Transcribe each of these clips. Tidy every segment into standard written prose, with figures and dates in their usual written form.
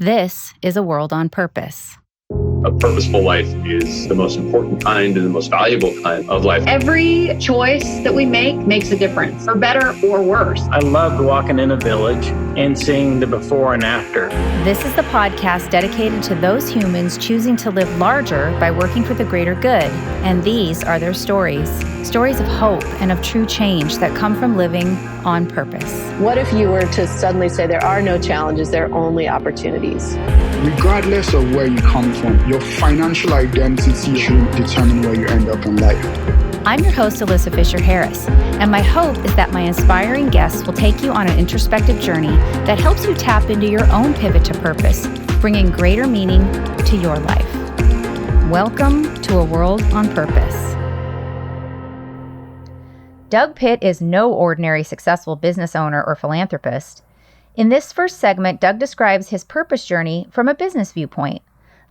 This is A World on Purpose. A purposeful life is the most important kind and the most valuable kind of life. Every choice that we make makes a difference, for better or worse. I loved walking in a village and seeing the before and after. This is the podcast dedicated to those humans choosing to live larger by working for the greater good. And these are their stories. Stories of hope and of true change that come from living on purpose. What if you were to suddenly say there are no challenges, there are only opportunities? Regardless of where you come from, your financial identity should determine where you end up in life. I'm your host, Alyssa Fisher-Harris, and my hope is that my inspiring guests will take you on an introspective journey that helps you tap into your own pivot to purpose, bringing greater meaning to your life. Welcome to A World on Purpose. Doug Pitt is no ordinary successful business owner or philanthropist. In this first segment, Doug describes his purpose journey from a business viewpoint.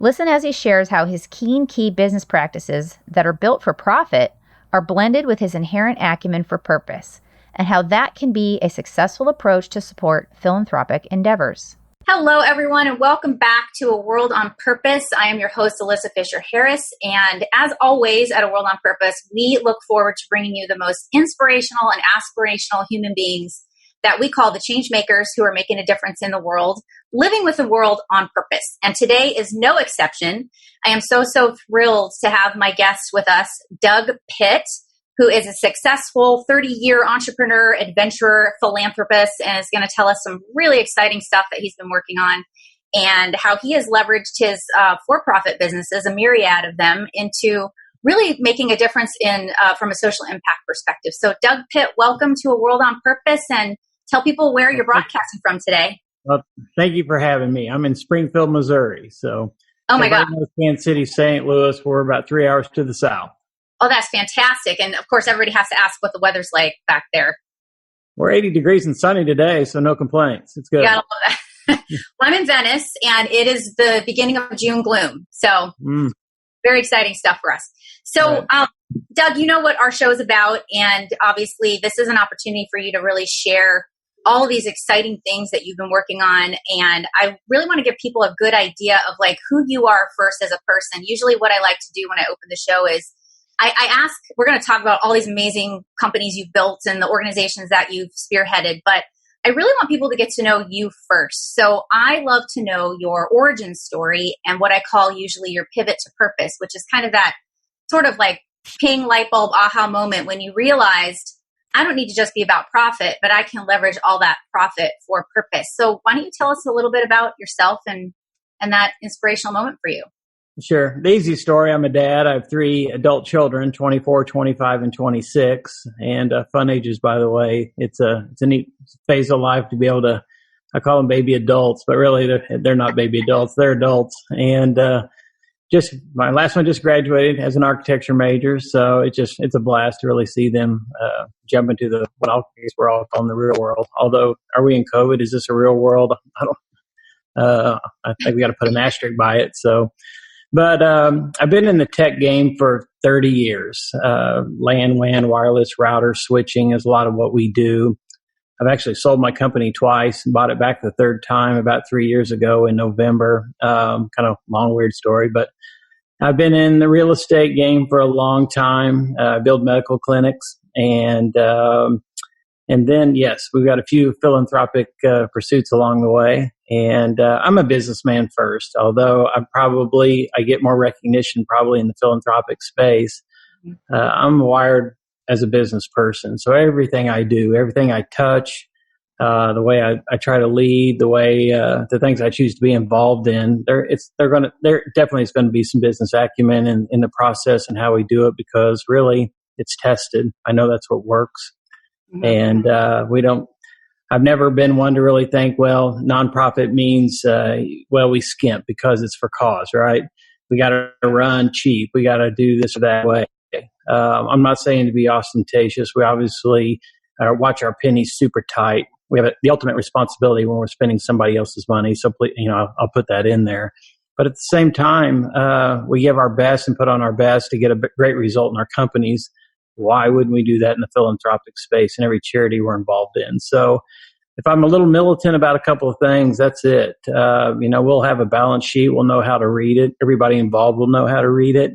Listen as he shares how his key business practices that are built for profit are blended with his inherent acumen for purpose, and how that can be a successful approach to support philanthropic endeavors. Hello, everyone, and welcome back to A World on Purpose. I am your host, Alyssa Fisher-Harris, and as always at A World on Purpose, we look forward to bringing you the most inspirational and aspirational human beings that we call the change makers who are making a difference in the world, living with the world on purpose. And today is no exception. I am so thrilled to have my guest with us, Doug Pitt, who is a successful 30-year entrepreneur, adventurer, philanthropist, and is going to tell us some really exciting stuff that he's been working on and how he has leveraged his for-profit businesses, a myriad of them, into really making a difference in from a social impact perspective. So Doug Pitt, welcome to A World on Purpose, and tell people where you're broadcasting from today. Well, thank you for having me. I'm in Springfield, Missouri. So, oh my God, Kansas City, St. Louis. We're about 3 hours to the south. Oh, that's fantastic. And of course, everybody has to ask what the weather's like back there. We're 80 degrees and sunny today, so no complaints. It's good. You gotta love that. Well, I'm in Venice, and it is the beginning of June gloom. So very exciting stuff for us. So, Doug, you know what our show is about, and obviously this is an opportunity for you to really share all of these exciting things that you've been working on. And I really want to give people a good idea of like who you are first as a person. Usually what I like to do when I open the show is I ask, we're going to talk about all these amazing companies you've built and the organizations that you've spearheaded, but I really want people to get to know you first. So I love to know your origin story and what I call usually your pivot to purpose, which is kind of that sort of like ping light bulb aha moment when you realized I don't need to just be about profit, but I can leverage all that profit for purpose. So why don't you tell us a little bit about yourself and that inspirational moment for you? Sure. The easy story, I'm a dad. I have 3 adult children, 24, 25, and 26, and fun ages, by the way. It's a neat phase of life to be able to, I call them baby adults, but really they're not baby adults. They're adults. And just my last one just graduated as an architecture major. So it's a blast to really see them jump into we're all calling the real world. Although, are we in COVID? Is this a real world? I think we got to put an asterisk by it. So, but I've been in the tech game for 30 years. LAN, WAN, wireless, router, switching is a lot of what we do. I've actually sold my company twice and bought it back the third time about 3 years ago in November. Kind of long, weird story, but I've been in the real estate game for a long time. Build medical clinics, and then yes, we've got a few philanthropic pursuits along the way. And I'm a businessman first, although I get more recognition probably in the philanthropic space. I'm wired as a business person. So everything I do, everything I touch, the way I try to lead, the way the things I choose to be involved in, there definitely is going to be some business acumen in the process and how we do it, because really it's tested. I know that's what works. And I've never been one to really think, well, nonprofit means, we skimp because it's for cause, right? We got to run cheap. We got to do this or that way. I'm not saying to be ostentatious. We obviously watch our pennies super tight. We have the ultimate responsibility when we're spending somebody else's money. So, I'll put that in there. But at the same time, we give our best and put on our best to get a great result in our companies. Why wouldn't we do that in the philanthropic space and every charity we're involved in? So if I'm a little militant about a couple of things, that's it. We'll have a balance sheet. We'll know how to read it. Everybody involved will know how to read it.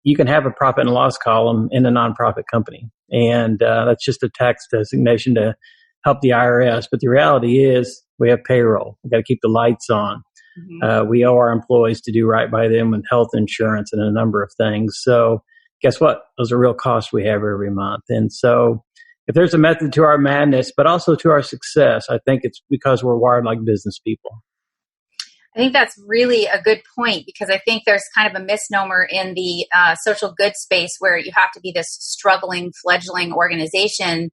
You can have a profit and loss column in a nonprofit company, and that's just a tax designation to help the IRS. But the reality is we have payroll. We've got to keep the lights on. Mm-hmm. We owe our employees to do right by them with health insurance and a number of things. So guess what? Those are real costs we have every month. And so if there's a method to our madness, but also to our success, I think it's because we're wired like business people. I think that's really a good point, because I think there's kind of a misnomer in the social good space where you have to be this struggling, fledgling organization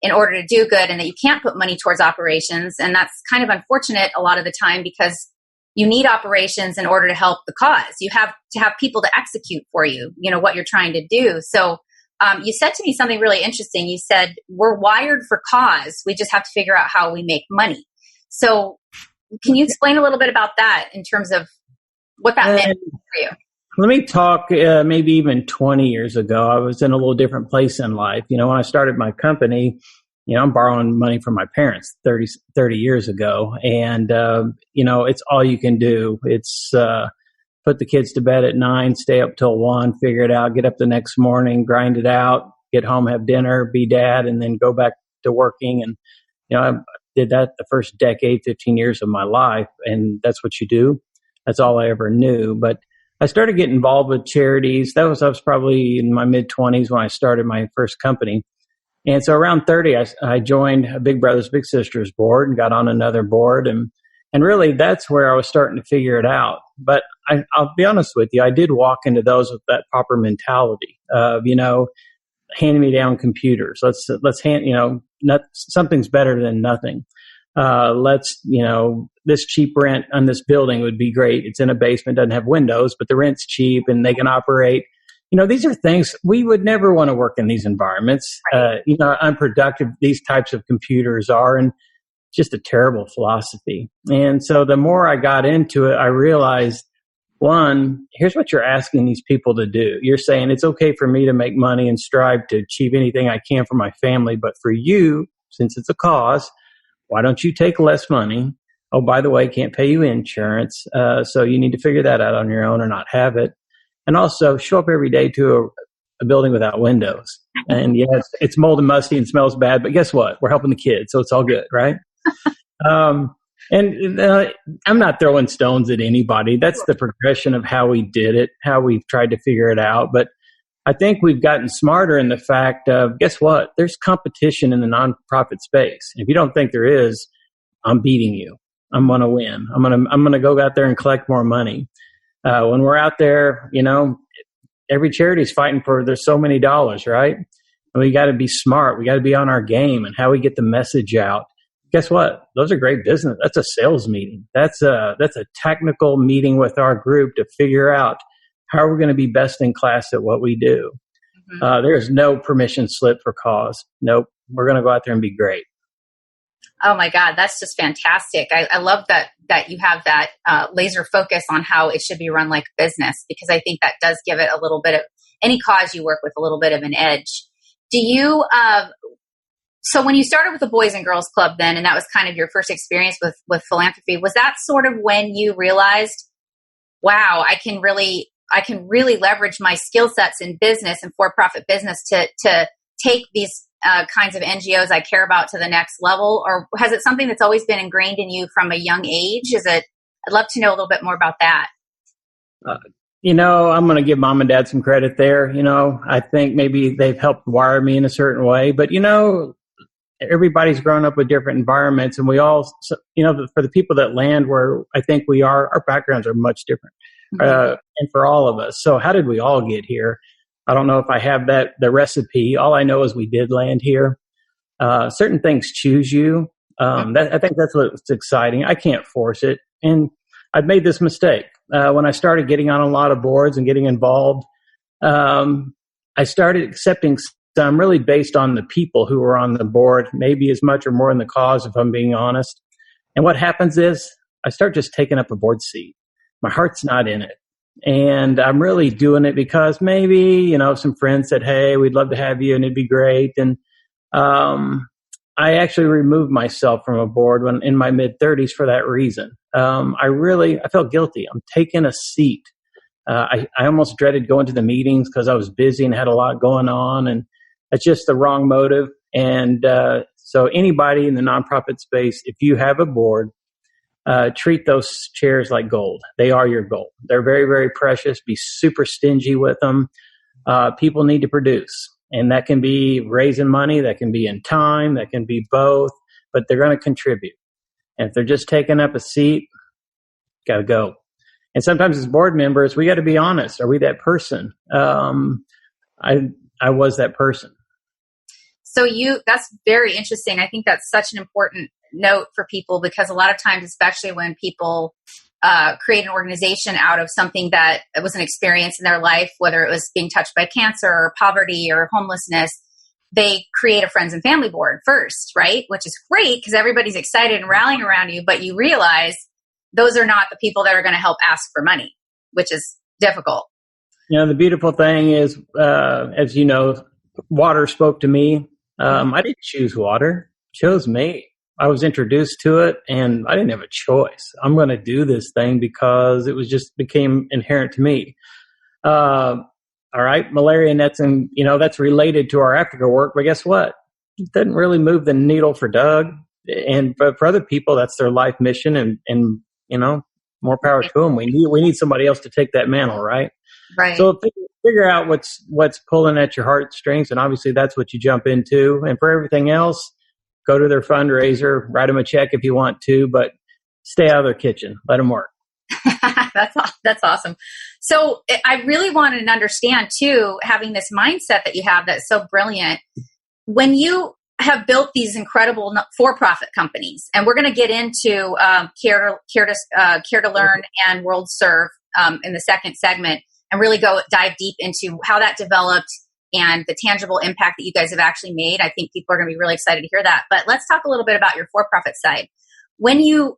in order to do good, and that you can't put money towards operations. And that's kind of unfortunate a lot of the time, because you need operations in order to help the cause. You have to have people to execute for you, what you're trying to do. So you said to me something really interesting. You said, we're wired for cause. We just have to figure out how we make money. So can you explain a little bit about that in terms of what that meant for you? Let me talk maybe even 20 years ago. I was in a little different place in life. When I started my company, I'm borrowing money from my parents 30 years ago. And, it's all you can do. It's put the kids to bed at 9, stay up till 1, figure it out, get up the next morning, grind it out, get home, have dinner, be dad, and then go back to working. And, I did that the first decade, 15 years of my life. And that's what you do. That's all I ever knew. But I started getting involved with charities. I was probably in my mid-20s when I started my first company. And so around 30, I joined a Big Brothers Big Sisters board and got on another board. And really, that's where I was starting to figure it out. But I'll be honest with you, I did walk into those with that proper mentality of, handing me down computers. Let's hand, something's better than nothing. This cheap rent on this building would be great. It's in a basement, doesn't have windows, but the rent's cheap and they can operate. These are things we would never want to work in these environments. Unproductive these types of computers are, and just a terrible philosophy. And so the more I got into it, I realized, one, here's what you're asking these people to do. You're saying it's okay for me to make money and strive to achieve anything I can for my family. But for you, since it's a cause, why don't you take less money? Oh, by the way, can't pay you insurance. So you need to figure that out on your own or not have it. And also show up every day to a building without windows. And yes, it's mold and musty and smells bad, but guess what? We're helping the kids. So it's all good, right? And I'm not throwing stones at anybody. That's the progression of how we did it, how we've tried to figure it out. But I think we've gotten smarter in the fact of, guess what? There's competition in the nonprofit space. If you don't think there is, I'm beating you. I'm going to win. I'm going to go out there and collect more money. When we're out there, every charity is fighting for, there's so many dollars, right? And we got to be smart. We got to be on our game and how we get the message out. Guess what? Those are great business. That's a sales meeting. That's a technical meeting with our group to figure out how we're going to be best in class at what we do. Mm-hmm. There's no permission slip for cause. Nope. We're going to go out there and be great. Oh my God, that's just fantastic. I love that you have that laser focus on how it should be run like business, because I think that does give it a little bit of, any cause you work with, a little bit of an edge. Do you, so when you started with the Boys and Girls Club then, and that was kind of your first experience with philanthropy, was that sort of when you realized, wow, I can really leverage my skill sets in business and for-profit business to take these kinds of NGOs I care about to the next level? Or has it something that's always been ingrained in you from a young age? I'd love to know a little bit more about that. I'm going to give mom and dad some credit there. I think maybe they've helped wire me in a certain way, but everybody's grown up with different environments, and we all, for the people that land where I think we are, our backgrounds are much different. Mm-hmm. And for all of us. So how did we all get here? I don't know if I have the recipe. All I know is we did land here. Certain things choose you. I think that's what's exciting. I can't force it. And I've made this mistake. When I started getting on a lot of boards and getting involved, I started accepting some really based on the people who were on the board, maybe as much or more in the cause, if I'm being honest. And what happens is I start just taking up a board seat. My heart's not in it. And I'm really doing it because maybe, some friends said, hey, we'd love to have you and it'd be great. And I'm I actually removed myself from a board when in my mid-30s for that reason. I felt guilty. I'm taking a seat. I almost dreaded going to the meetings because I was busy and had a lot going on, and that's just the wrong motive. And so anybody in the nonprofit space, if you have a board, treat those chairs like gold. They are your gold. They're very, very precious. Be super stingy with them. People need to produce. And that can be raising money, that can be in time, that can be both, but they're going to contribute. And if they're just taking up a seat, got to go. And sometimes as board members, we got to be honest. Are we that person? I was that person. So that's very interesting. I think that's such an important note for people, because a lot of times, especially when people create an organization out of something that was an experience in their life, whether it was being touched by cancer or poverty or homelessness, they create a friends and family board first, right? Which is great because everybody's excited and rallying around you, but you realize those are not the people that are going to help ask for money, which is difficult. The beautiful thing is, as you know, water spoke to me. I didn't choose water, it chose me. I was introduced to it and I didn't have a choice. I'm going to do this thing because it became inherent to me. All right, malaria nets, and that's related to our Africa work, but guess what? It doesn't really move the needle for Doug, and but for other people, that's their life mission, and more power to them. We need somebody else to take that mantle, right? Right. So figure out what's pulling at your heartstrings, and obviously that's what you jump into. And for everything else, go to their fundraiser, write them a check if you want to, but stay out of their kitchen. Let them work. That's awesome. So I really wanted to understand too, having this mindset that you have that's so brilliant. When you have built these incredible for-profit companies, and we're going to get into Care to Learn and World Serve in the second segment, and really dive deep into how that developed and the tangible impact that you guys have actually made. I think people are going to be really excited to hear that. But let's talk a little bit about your for-profit side. When you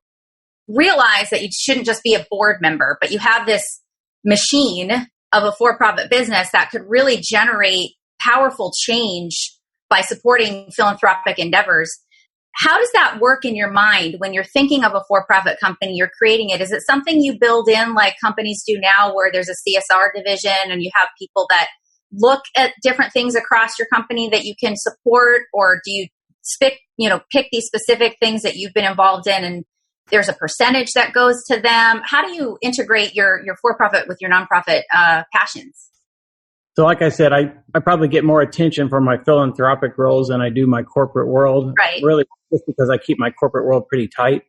realize that you shouldn't just be a board member, but you have this machine of a for-profit business that could really generate powerful change by supporting philanthropic endeavors, how does that work in your mind when you're thinking of a for-profit company, you're creating it? Is it something you build in like companies do now where there's a CSR division and you have people that look at different things across your company that you can support? Or do you pick these specific things that you've been involved in and there's a percentage that goes to them? How do you integrate your for-profit with your nonprofit passions? So like I said, I probably get more attention from my philanthropic roles than I do my corporate world. Right. Really, just because I keep my corporate world pretty tight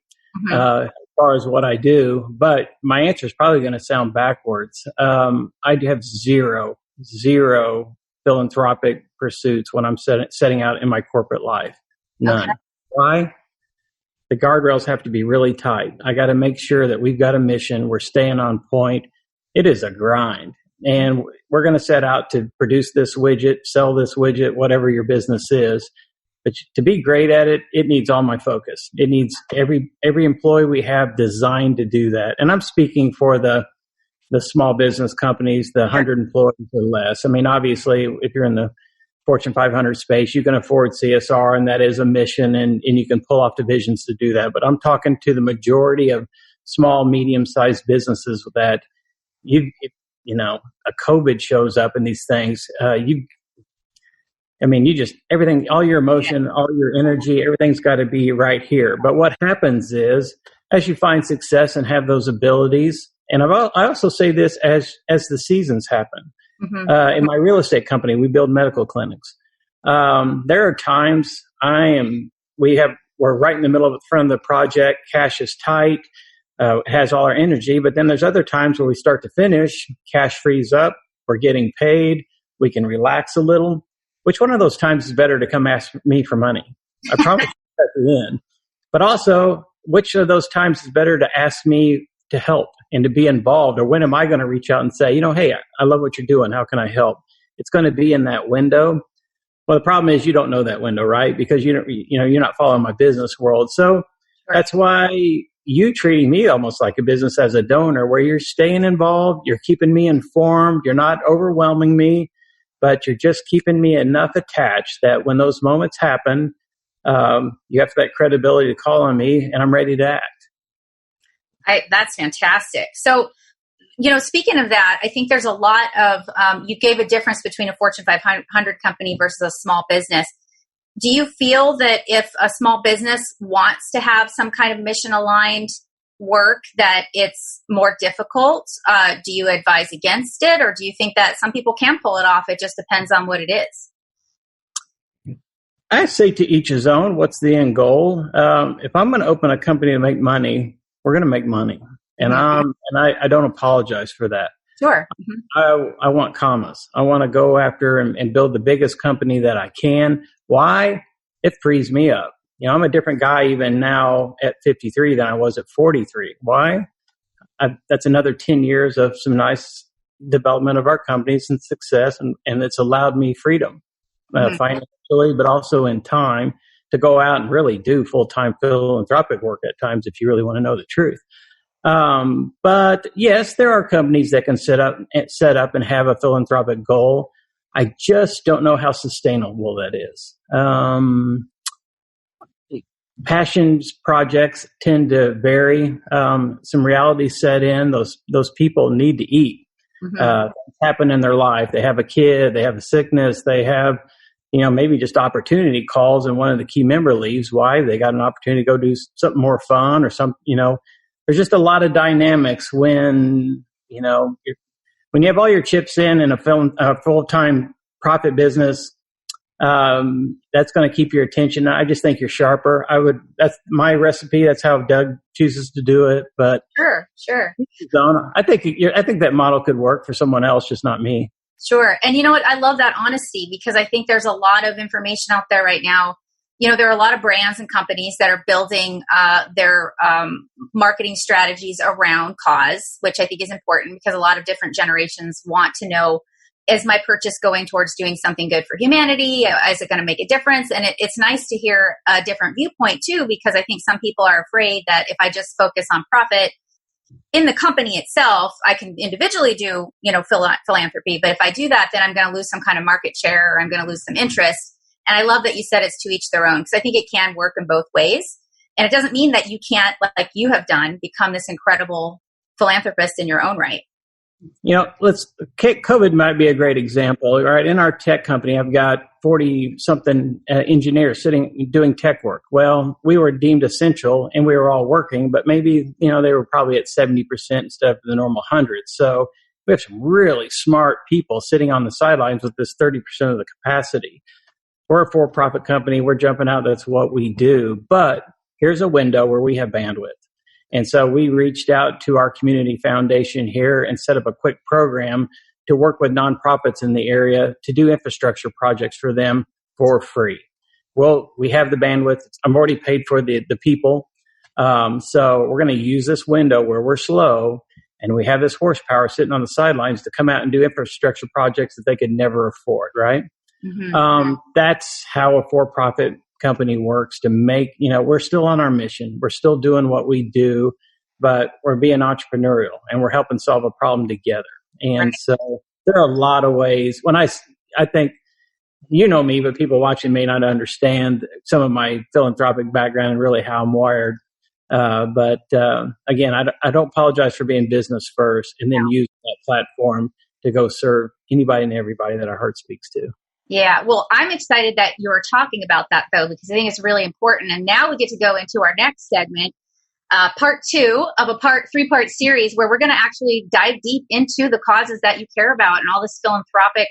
as far as what I do. But my answer is probably going to sound backwards. I have zero philanthropic pursuits when I'm setting out in my corporate life. None. Okay. Why? The guardrails have to be really tight. I got to make sure that we've got a mission. We're staying on point. It is a grind. And we're going to set out to produce this widget, sell this widget, whatever your business is. But to be great at it, it needs all my focus. It needs every employee we have designed to do that. And I'm speaking for the small business companies, the 100 employees or less. I mean, obviously, if you're in the Fortune 500 space, you can afford CSR, and that is a mission, and you can pull off divisions to do that. But I'm talking to the majority of small, medium-sized businesses that a COVID shows up in these things. Everything, all your emotion, all your energy, everything's got to be right here. But what happens is, as you find success and have those abilities, and I also say this as the seasons happen. In my real estate company, we build medical clinics. There are times we're right in the middle of the front of the project. Cash is tight. Has all our energy, but then there's other times where we start to finish, cash frees up, we're getting paid, we can relax a little. Which one of those times is better to come ask me for money? I promise at the end. But also, which of those times is better to ask me to help and to be involved? Or when am I going to reach out and say, hey, I love what you're doing, how can I help? It's going to be in that window. Well, the problem is you don't know that window, right? Because you're not following my business world. So that's why you treating me almost like a business as a donor, where you're staying involved, you're keeping me informed, you're not overwhelming me, but you're just keeping me enough attached that when those moments happen, You have that credibility to call on me, and I'm ready to act. That's fantastic. So, speaking of that, I think there's a lot of, you gave a difference between a Fortune 500 company versus a small business. Do you feel that if a small business wants to have some kind of mission-aligned work, that it's more difficult? Do you advise against it, or do you think that some people can pull it off? It just depends on what it is. I say to each his own. What's the end goal? If I'm going to open a company to make money, we're going to make money, and I don't apologize for that. Sure. I want commas. I want to go after and build the biggest company that I can. Why? It frees me up. I'm a different guy even now at 53 than I was at 43. Why? That's another 10 years of some nice development of our companies and success, and it's allowed me freedom financially, but also in time to go out and really do full-time philanthropic work at times if you really want to know the truth. But yes, there are companies that can set up and have a philanthropic goal. I just don't know how sustainable that is. Passions projects tend to vary. Some reality set in. Those people need to eat. Happen in their life. They have a kid. They have a sickness. They have, maybe just opportunity calls, and one of the key member leaves. Why? They got an opportunity to go do something more fun or some. There's just a lot of dynamics when when you have all your chips in a full-time profit business. That's going to keep your attention. I just think you're sharper. That's my recipe. That's how Doug chooses to do it. But sure. I think that model could work for someone else, just not me. Sure. And you know what? I love that honesty, because I think there's a lot of information out there right now. There are a lot of brands and companies that are building their marketing strategies around cause, which I think is important, because a lot of different generations want to know, is my purchase going towards doing something good for humanity? Is it going to make a difference? And it's nice to hear a different viewpoint too, because I think some people are afraid that if I just focus on profit in the company itself, I can individually do, philanthropy. But if I do that, then I'm going to lose some kind of market share, or I'm going to lose some interest. And I love that you said it's to each their own, because I think it can work in both ways. And it doesn't mean that you can't, like you have done, become this incredible philanthropist in your own right. COVID might be a great example, right? In our tech company, I've got 40-something engineers sitting doing tech work. Well, we were deemed essential and we were all working, but maybe, they were probably at 70% instead of the normal 100. So we have some really smart people sitting on the sidelines with this 30% of the capacity. We're a for-profit company. We're jumping out. That's what we do. But here's a window where we have bandwidth. And so we reached out to our community foundation here and set up a quick program to work with nonprofits in the area to do infrastructure projects for them for free. Well, we have the bandwidth. I'm already paid for the people. So we're going to use this window where we're slow and we have this horsepower sitting on the sidelines to come out and do infrastructure projects that they could never afford, right? That's how a for-profit company works to make, we're still on our mission. We're still doing what we do, but we're being entrepreneurial and we're helping solve a problem together. And so there are a lot of ways when I think, me, but people watching may not understand some of my philanthropic background and really how I'm wired. But again, I don't apologize for being business first and then use that platform to go serve anybody and everybody that our heart speaks to. Yeah, well, I'm excited that you're talking about that, though, because I think it's really important. And now we get to go into our next segment, part 2 of a three-part series where we're going to actually dive deep into the causes that you care about and all this philanthropic,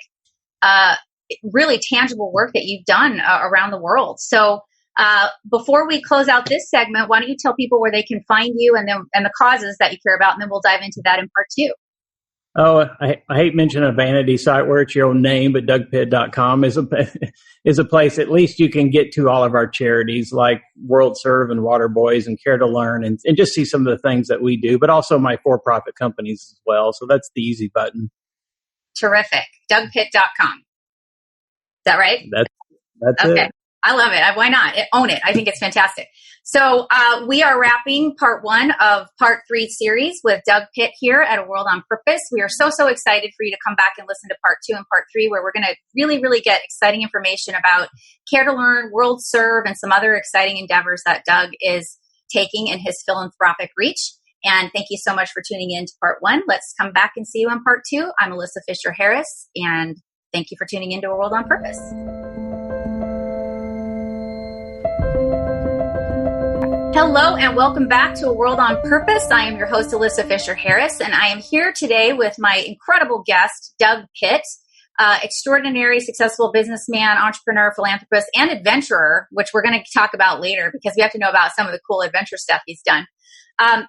really tangible work that you've done around the world. So before we close out this segment, why don't you tell people where they can find you and the causes that you care about, and then we'll dive into that in part 2. Oh, I hate mentioning a vanity site where it's your own name, but DougPitt.com is a place at least you can get to all of our charities like World Serve and Waterboys and Care to Learn and just see some of the things that we do, but also my for-profit companies as well. So that's the easy button. Terrific. DougPitt.com. Is that right? That's okay. I love it. Why not? Own it. I think it's fantastic. So we are wrapping part 1 of part 3 series with Doug Pitt here at A World on Purpose. We are so excited for you to come back and listen to part 2 and part 3, where we're going to really get exciting information about Care to Learn, World Serve, and some other exciting endeavors that Doug is taking in his philanthropic reach. And thank you so much for tuning in to part 1. Let's come back and see you in part 2. I'm Alyssa Fisher-Harris, and thank you for tuning into A World on Purpose. Hello and welcome back to A World on Purpose. I am your host, Alyssa Fisher-Harris, and I am here today with my incredible guest, Doug Pitt, extraordinary, successful businessman, entrepreneur, philanthropist, and adventurer, which we're going to talk about later because we have to know about some of the cool adventure stuff he's done.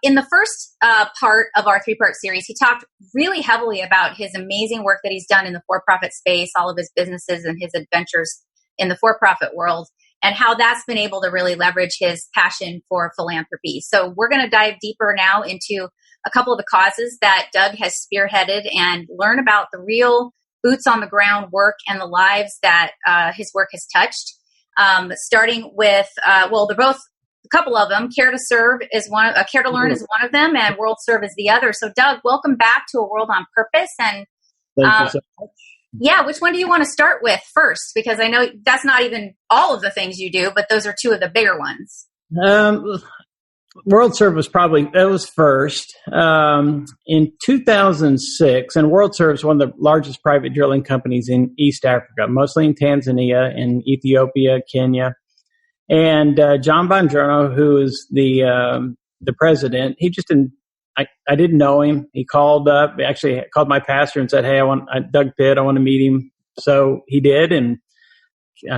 In the first part of our 3-part series, he talked really heavily about his amazing work that he's done in the for-profit space, all of his businesses and his adventures in the for-profit world, and how that's been able to really leverage his passion for philanthropy. So we're going to dive deeper now into a couple of the causes that Doug has spearheaded and learn about the real boots on the ground work and the lives that his work has touched. Starting with, they're both a couple of them. Care to Serve is one. Care to Learn is one of them, and World Serve is the other. So, Doug, welcome back to A World on Purpose. And thank you so much. Yeah, which one do you want to start with first? Because I know that's not even all of the things you do, but those are 2 of the bigger ones. World Serve was first. In 2006, and World Serve is one of the largest private drilling companies in East Africa, mostly in Tanzania and Ethiopia, Kenya. And John Bongiorno, who is the president, he just didn't. I didn't know him. He called up, actually called my pastor and said, "Hey, I want Doug Pitt. I want to meet him." So he did, and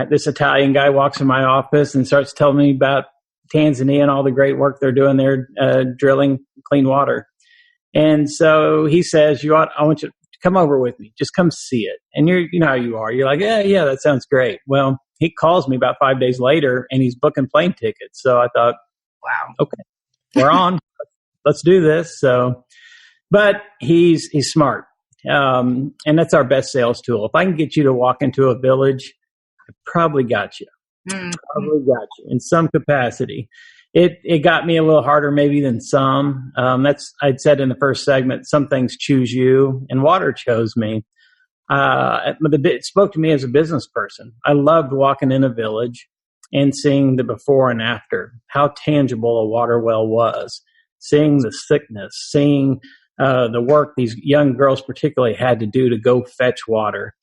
this Italian guy walks in my office and starts telling me about Tanzania and all the great work they're doing there, drilling clean water. And so he says, I want you to come over with me. Just come see it. And you know how you are. You're like, yeah, that sounds great. Well, he calls me about 5 days later, and he's booking plane tickets. So I thought, wow, okay, we're on. Let's do this. So, but he's smart. And that's our best sales tool. If I can get you to walk into a village, I probably got you. Probably got you in some capacity. It got me a little harder maybe than some. I'd said in the first segment, some things choose you, and water chose me. It spoke to me as a business person. I loved walking in a village and seeing the before and after, how tangible a water well was, seeing the sickness, seeing the work these young girls particularly had to do to go fetch water,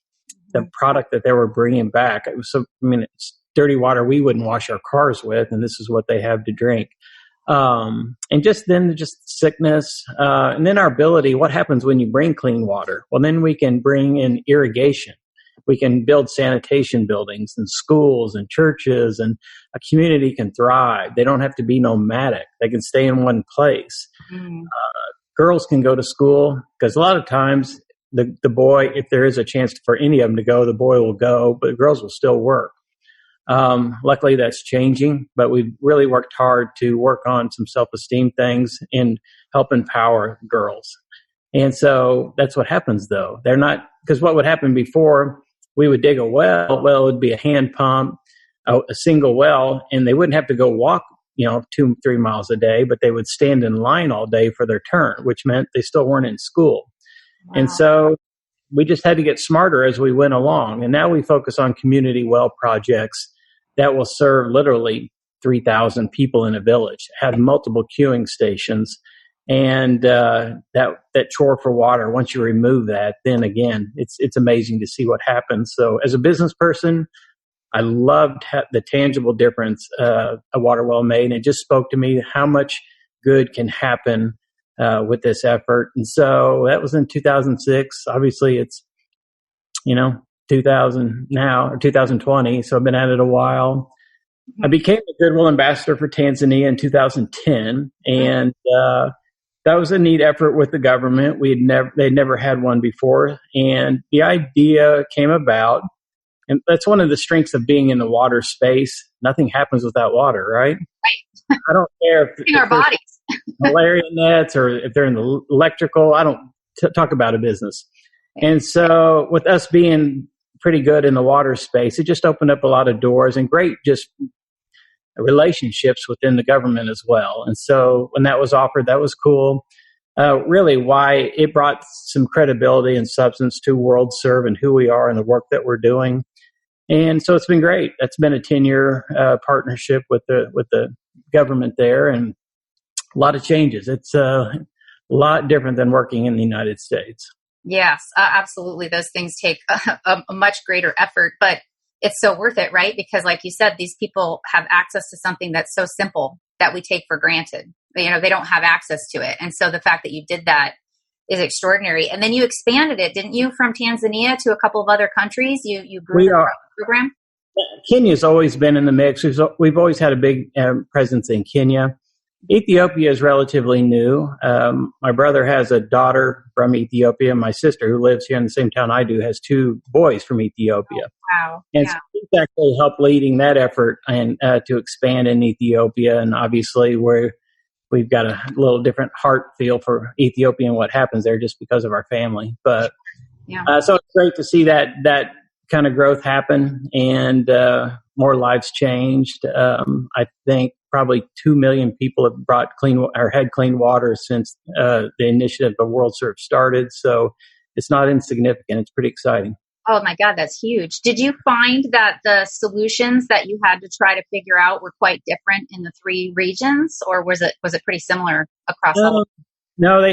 the product that they were bringing back. It was it's dirty water we wouldn't wash our cars with, and this is what they have to drink. And just sickness, and then our ability, what happens when you bring clean water? Well, then we can bring in irrigation. We can build sanitation buildings and schools and churches, and a community can thrive. They don't have to be nomadic. They can stay in one place. Girls can go to school, because a lot of times the boy, if there is a chance for any of them to go, the boy will go, but the girls will still work. Luckily that's changing, but we've really worked hard to work on some self-esteem things and help empower girls. And so that's what happens though. They're not, because what would happen before, we would dig a well, it would be a hand pump, a single well, and they wouldn't have to go walk, 2-3 miles a day, but they would stand in line all day for their turn, which meant they still weren't in school. Wow. And so we just had to get smarter as we went along. And now we focus on community well projects that will serve literally 3,000 people in a village, have multiple queuing stations. And that chore for water, once you remove that, then again, it's amazing to see what happens. So as a business person, I loved the tangible difference a water well made. And it just spoke to me how much good can happen with this effort. And so that was in 2006. Obviously, it's, 2000 now, or 2020. So I've been at it a while. I became a Goodwill ambassador for Tanzania in 2010. And that was a neat effort with the government. They'd never had one before. And the idea came about, and that's one of the strengths of being in the water space. Nothing happens without water, right? Right. I don't care if in our bodies. malaria nets or if they're in the electrical. I don't talk about a business. And so with us being pretty good in the water space, it just opened up a lot of doors and great just relationships within the government as well. And so when that was offered, that was cool. Really why it brought some credibility and substance to World Serve and who we are and the work that we're doing. And so it's been great. That's been a 10-year partnership with the government there, and a lot of changes. It's a lot different than working in the United States. Yes, absolutely. Those things take a much greater effort, but it's so worth it, right? Because like you said, these people have access to something that's so simple that we take for granted. They don't have access to it. And so the fact that you did that is extraordinary. And then you expanded it, didn't you, from Tanzania to a couple of other countries? You grew the program? Kenya's always been in the mix. We've always had a big presence in Kenya. Ethiopia is relatively new. My brother has a daughter from Ethiopia. My sister, who lives here in the same town I do, has 2 boys from Ethiopia. Oh, wow. And so he's actually helped leading that effort and to expand in Ethiopia. And obviously we've got a little different heart feel for Ethiopia and what happens there just because of our family. But so it's great to see that kind of growth happen and more lives changed. I think probably 2 million people have had clean water since the initiative of World Serve started. So it's not insignificant. It's pretty exciting. Oh my God, that's huge. Did you find that the solutions that you had to try to figure out were quite different in the 3 regions, or was it pretty similar across all? No,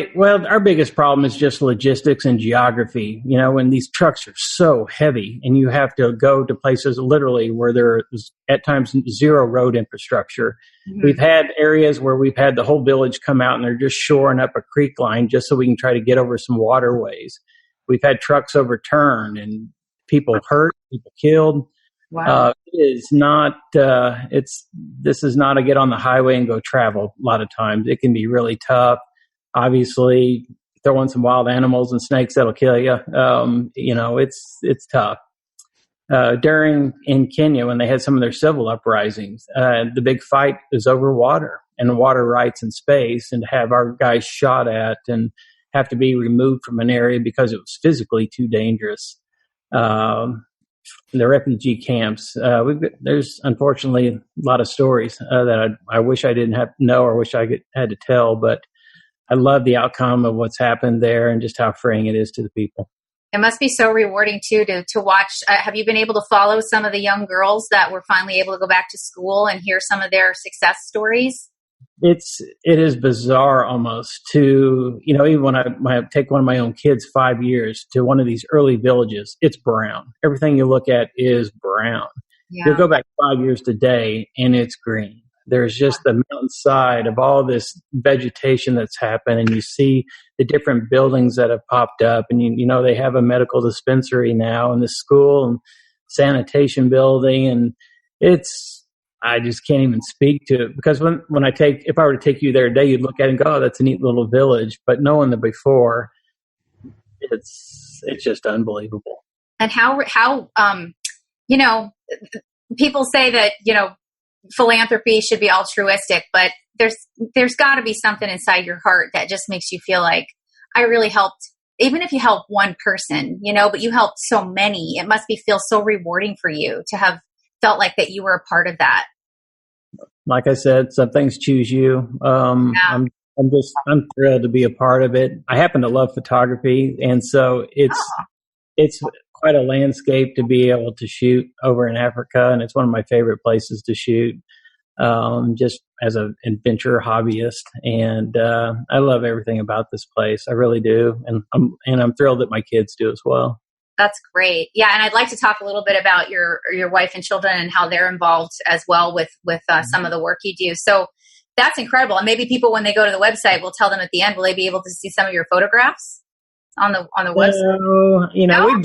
our biggest problem is just logistics and geography. When these trucks are so heavy and you have to go to places literally where there is at times zero road infrastructure. Mm-hmm. We've had areas where we've had the whole village come out and they're just shoring up a creek line just so we can try to get over some waterways. We've had trucks overturned and people hurt, people killed. Wow. It is not, this is not a get on the highway and go travel. A lot of times it can be really tough. Obviously, throw in some wild animals and snakes that'll kill you. It's tough. In Kenya, when they had some of their civil uprisings, the big fight is over water and water rights and space, and to have our guys shot at and have to be removed from an area because it was physically too dangerous. The refugee camps, there's unfortunately a lot of stories that I wish I didn't have to know or wish I had to tell, but I love the outcome of what's happened there and just how freeing it is to the people. It must be so rewarding too to watch. Have you been able to follow some of the young girls that were finally able to go back to school and hear some of their success stories? It is bizarre almost to, even when I take one of my own kids 5 years to one of these early villages, it's brown. Everything you look at is brown. Yeah. You'll go back 5 years today and it's green. There's just the mountainside of all this vegetation that's happened, and you see the different buildings that have popped up, and they have a medical dispensary now, and the school and sanitation building, and I just can't even speak to it because if I were to take you there today, you'd look at it and go, oh, that's a neat little village, but knowing the before, it's just unbelievable. And how people say that philanthropy should be altruistic, but there's got to be something inside your heart that just makes you feel like I really helped. Even if you help one person, but you helped so many, it must feel so rewarding for you to have felt like that you were a part of that. Like I said, some things choose you. I'm thrilled to be a part of it. I happen to love photography, and so it's quite a landscape to be able to shoot over in Africa, and it's one of my favorite places to shoot, just as an adventure hobbyist. And I love everything about this place. I really do, and I'm thrilled that my kids do as well. That's great. Yeah, and I'd like to talk a little bit about your wife and children and how they're involved as well with some of the work you do. So that's incredible. And maybe people, when they go to the website, we'll tell them at the end, will they be able to see some of your photographs on the website? We've done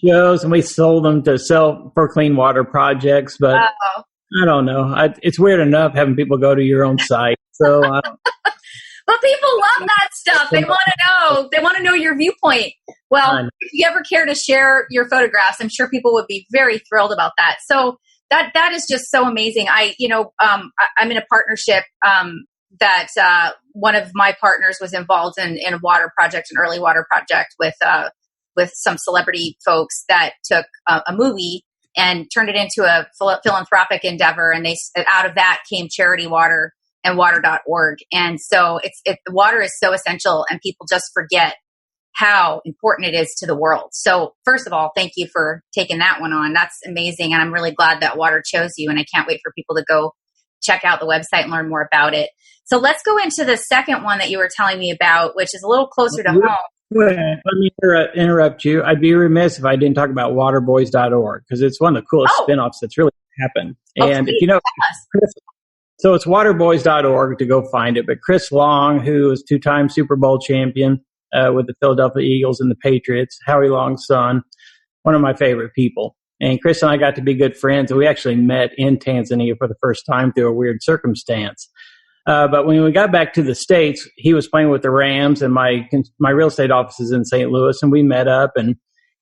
shows and we sold them to sell for clean water projects, but I don't know. It's weird enough having people go to your own site. So, but people love that stuff. They want to know. They want to know your viewpoint. Well, if you ever care to share your photographs, I'm sure people would be very thrilled about that. So that is just so amazing. I'm in a partnership that one of my partners was involved in a water project, an early water project with some celebrity folks that took a movie and turned it into a philanthropic endeavor. And out of that came Charity Water and water.org. And so water is so essential, and people just forget how important it is to the world. So first of all, thank you for taking that one on. That's amazing. And I'm really glad that water chose you. And I can't wait for people to go check out the website and learn more about it. So let's go into the second one that you were telling me about, which is a little closer to home. Let me interrupt you. I'd be remiss if I didn't talk about waterboys.org, because it's one of the coolest spinoffs that's really happened. And if you know, so it's waterboys.org to go find it. But Chris Long, who is two-time Super Bowl champion with the Philadelphia Eagles and the Patriots, Howie Long's son, one of my favorite people. And Chris and I got to be good friends, and we actually met in Tanzania for the first time through a weird circumstance. But when we got back to the States, he was playing with the Rams, and my real estate office is in St. Louis, and we met up, and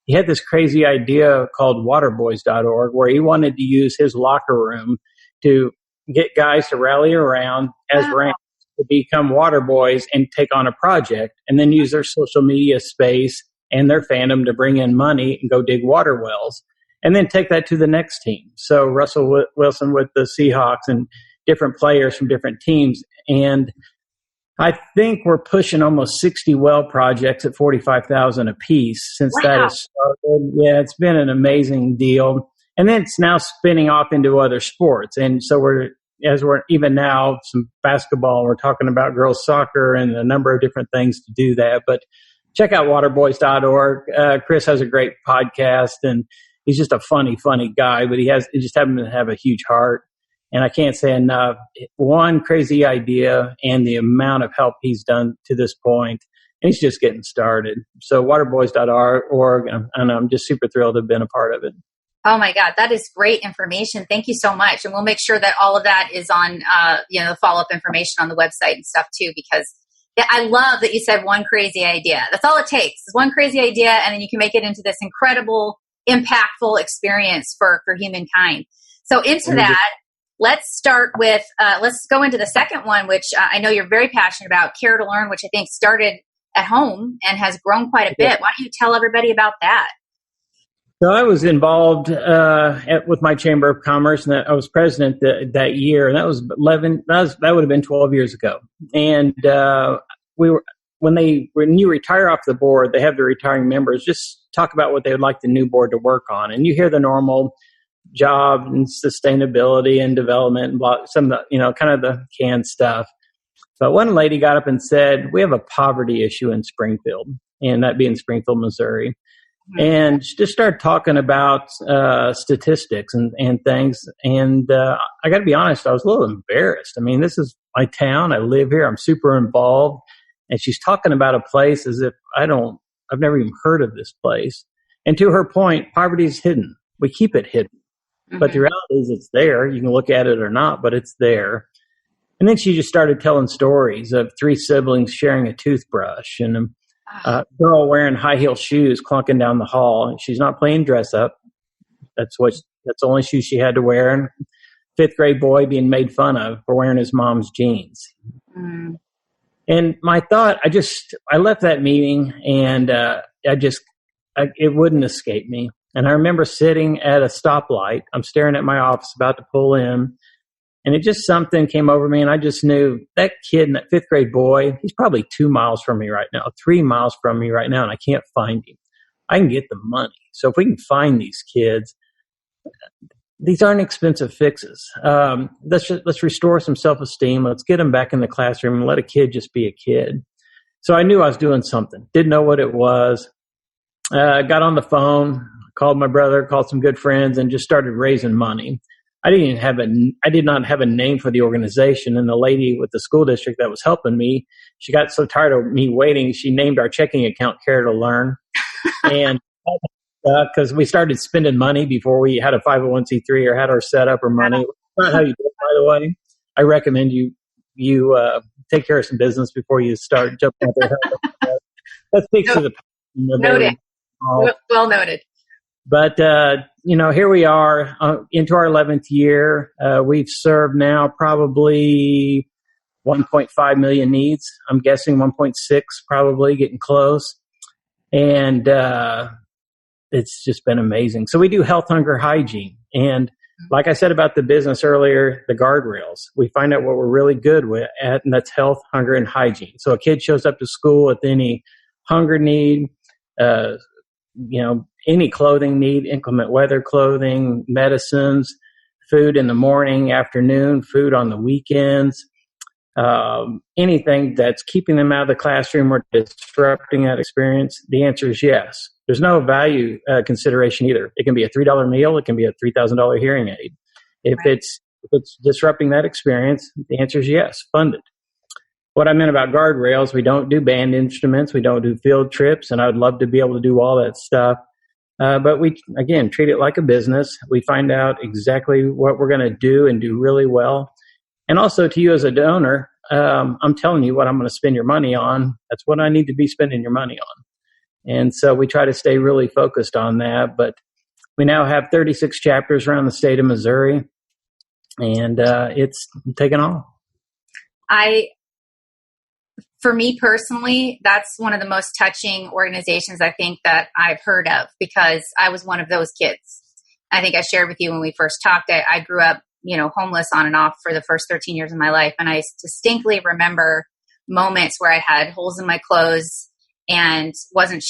he had this crazy idea called waterboys.org, where he wanted to use his locker room to get guys to rally around as Rams to become water boys and take on a project, and then use their social media space and their fandom to bring in money and go dig water wells, and then take that to the next team. So Russell Wilson with the Seahawks and different players from different teams. And I think we're pushing almost 60 well projects at $45,000 a piece since that has started. Yeah, it's been an amazing deal. And then it's now spinning off into other sports. And so we're even now some basketball, we're talking about girls soccer and a number of different things to do that. But check out waterboys.org. Chris has a great podcast, and he's just a funny guy, but he just happens to have a huge heart. And I can't say enough. One crazy idea and the amount of help he's done to this point. And he's just getting started. So waterboys.org, and I'm just super thrilled to have been a part of it. Oh my God, that is great information. Thank you so much. And we'll make sure that all of that is on, the follow-up information on the website and stuff too, because I love that you said one crazy idea. That's all it takes. It's one crazy idea, and then you can make it into this incredible, impactful experience for humankind. So into that, let's start with, let's go into the second one, which I know you're very passionate about, Care to Learn, which I think started at home and has grown quite a bit. Why don't you tell everybody about that? So I was involved with my Chamber of Commerce, and I was president that year, and that would have been 12 years ago. And when you retire off the board, they have the retiring members just talk about what they would like the new board to work on, and you hear the normal job and sustainability and development and some of the kind of the canned stuff. But one lady got up and said, "We have a poverty issue in Springfield," and that being Springfield, Missouri. And she just started talking about statistics and things. And I got to be honest, I was a little embarrassed. I mean, this is my town. I live here. I'm super involved. And she's talking about a place as if I've never even heard of this place. And to her point, poverty is hidden. We keep it hidden. Mm-hmm. But the reality is it's there. You can look at it or not, but it's there. And then she just started telling stories of 3 siblings sharing a toothbrush and a girl wearing high heel shoes clunking down the hall. She's not playing dress up. That's the only shoes she had to wear. And 5th grade boy being made fun of for wearing his mom's jeans. Mm. And my thought, I left that meeting, and it wouldn't escape me. And I remember sitting at a stoplight. I'm staring at my office about to pull in. And it just something came over me, and I just knew that kid and that 5th grade boy, he's probably 2 miles from me right now, 3 miles from me right now, and I can't find him. I can get the money. So if we can find these kids, these aren't expensive fixes. Let's restore some self-esteem. Let's get them back in the classroom and let a kid just be a kid. So I knew I was doing something. Didn't know what it was. Got on the phone, called my brother, called some good friends, and just started raising money. I did not have a name for the organization, and the lady with the school district that was helping me, she got so tired of me waiting, she named our checking account Care to Learn. And because we started spending money before we had a 501c3 or had our setup or money. That's not how you do it, by the way. I recommend you take care of some business before you start jumping out there. That speaks to the noted. Well noted. But, here we are into our 11th year. We've served now probably 1.5 million needs. I'm guessing 1.6, probably getting close. And it's just been amazing. So we do health, hunger, hygiene. And like I said about the business earlier, the guardrails, we find out what we're really good at, and that's health, hunger, and hygiene. So a kid shows up to school with any hunger need, any clothing need, inclement weather clothing, medicines, food in the morning, afternoon, food on the weekends, anything that's keeping them out of the classroom or disrupting that experience. The answer is yes. There's no value consideration either. It can be a $3 meal. It can be a $3,000 hearing aid. If it's disrupting that experience, the answer is yes, fund it. What I meant about guardrails, we don't do band instruments. We don't do field trips, and I would love to be able to do all that stuff. But we, again, treat it like a business. We find out exactly what we're going to do and do really well. And also to you as a donor, I'm telling you what I'm going to spend your money on. That's what I need to be spending your money on. And so we try to stay really focused on that. But we now have 36 chapters around the state of Missouri, and it's taken off. For me personally, that's one of the most touching organizations I think that I've heard of, because I was one of those kids. I think I shared with you when we first talked, I grew up, homeless on and off for the first 13 years of my life. And I distinctly remember moments where I had holes in my clothes and wasn't,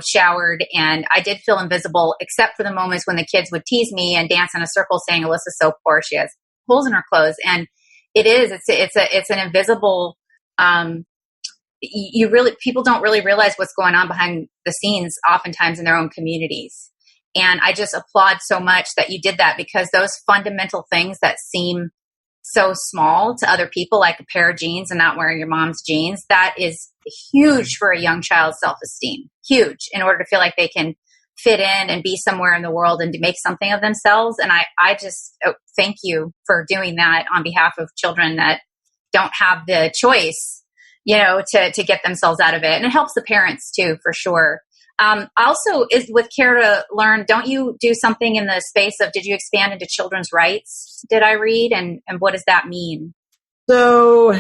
showered. And I did feel invisible, except for the moments when the kids would tease me and dance in a circle saying, Alyssa's so poor, she has holes in her clothes. And it's an invisible, people don't really realize what's going on behind the scenes oftentimes in their own communities. And I just applaud so much that you did that, because those fundamental things that seem so small to other people, like a pair of jeans and not wearing your mom's jeans, that is huge for a young child's self-esteem, huge, in order to feel like they can fit in and be somewhere in the world and to make something of themselves. And I just thank you for doing that on behalf of children that don't have the choice, to get themselves out of it. And it helps the parents too, for sure. Also, is with Care to Learn, don't you do something in the space of, did you expand into children's rights, did I read? And what does that mean? So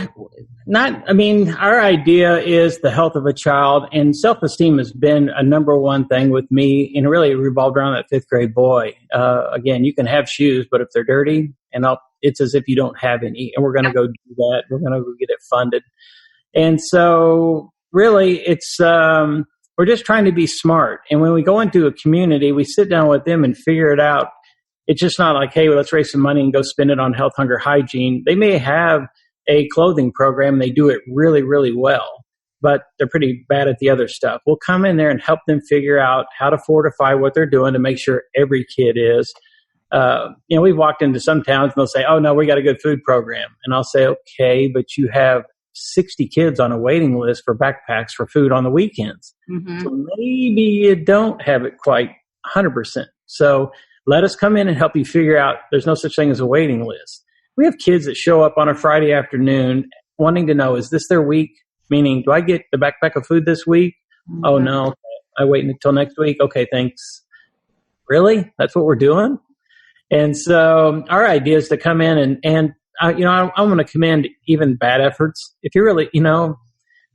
our idea is the health of a child, and self-esteem has been a number one thing with me, and really revolved around that fifth grade boy. Again, you can have shoes, but if they're dirty, it's as if you don't have any, and we're going to go do that. We're going to go get it funded. And so really it's, we're just trying to be smart. And when we go into a community, we sit down with them and figure it out. It's just not like, hey, well, let's raise some money and go spend it on health, hunger, hygiene. They may have a clothing program. They do it really, really well, but they're pretty bad at the other stuff. We'll come in there and help them figure out how to fortify what they're doing to make sure every kid is. We've walked into some towns and they'll say, oh, no, we got a good food program. And I'll say, okay, but you have 60 kids on a waiting list for backpacks for food on the weekends. Mm-hmm. So maybe you don't have it quite 100%. So let us come in and help you figure out there's no such thing as a waiting list. We have kids that show up on a Friday afternoon wanting to know, is this their week? Meaning, do I get the backpack of food this week? Mm-hmm. Oh, no. I wait until next week. Okay, thanks. Really? That's what we're doing? And so our idea is to come in and I want to commend even bad efforts. If you're really,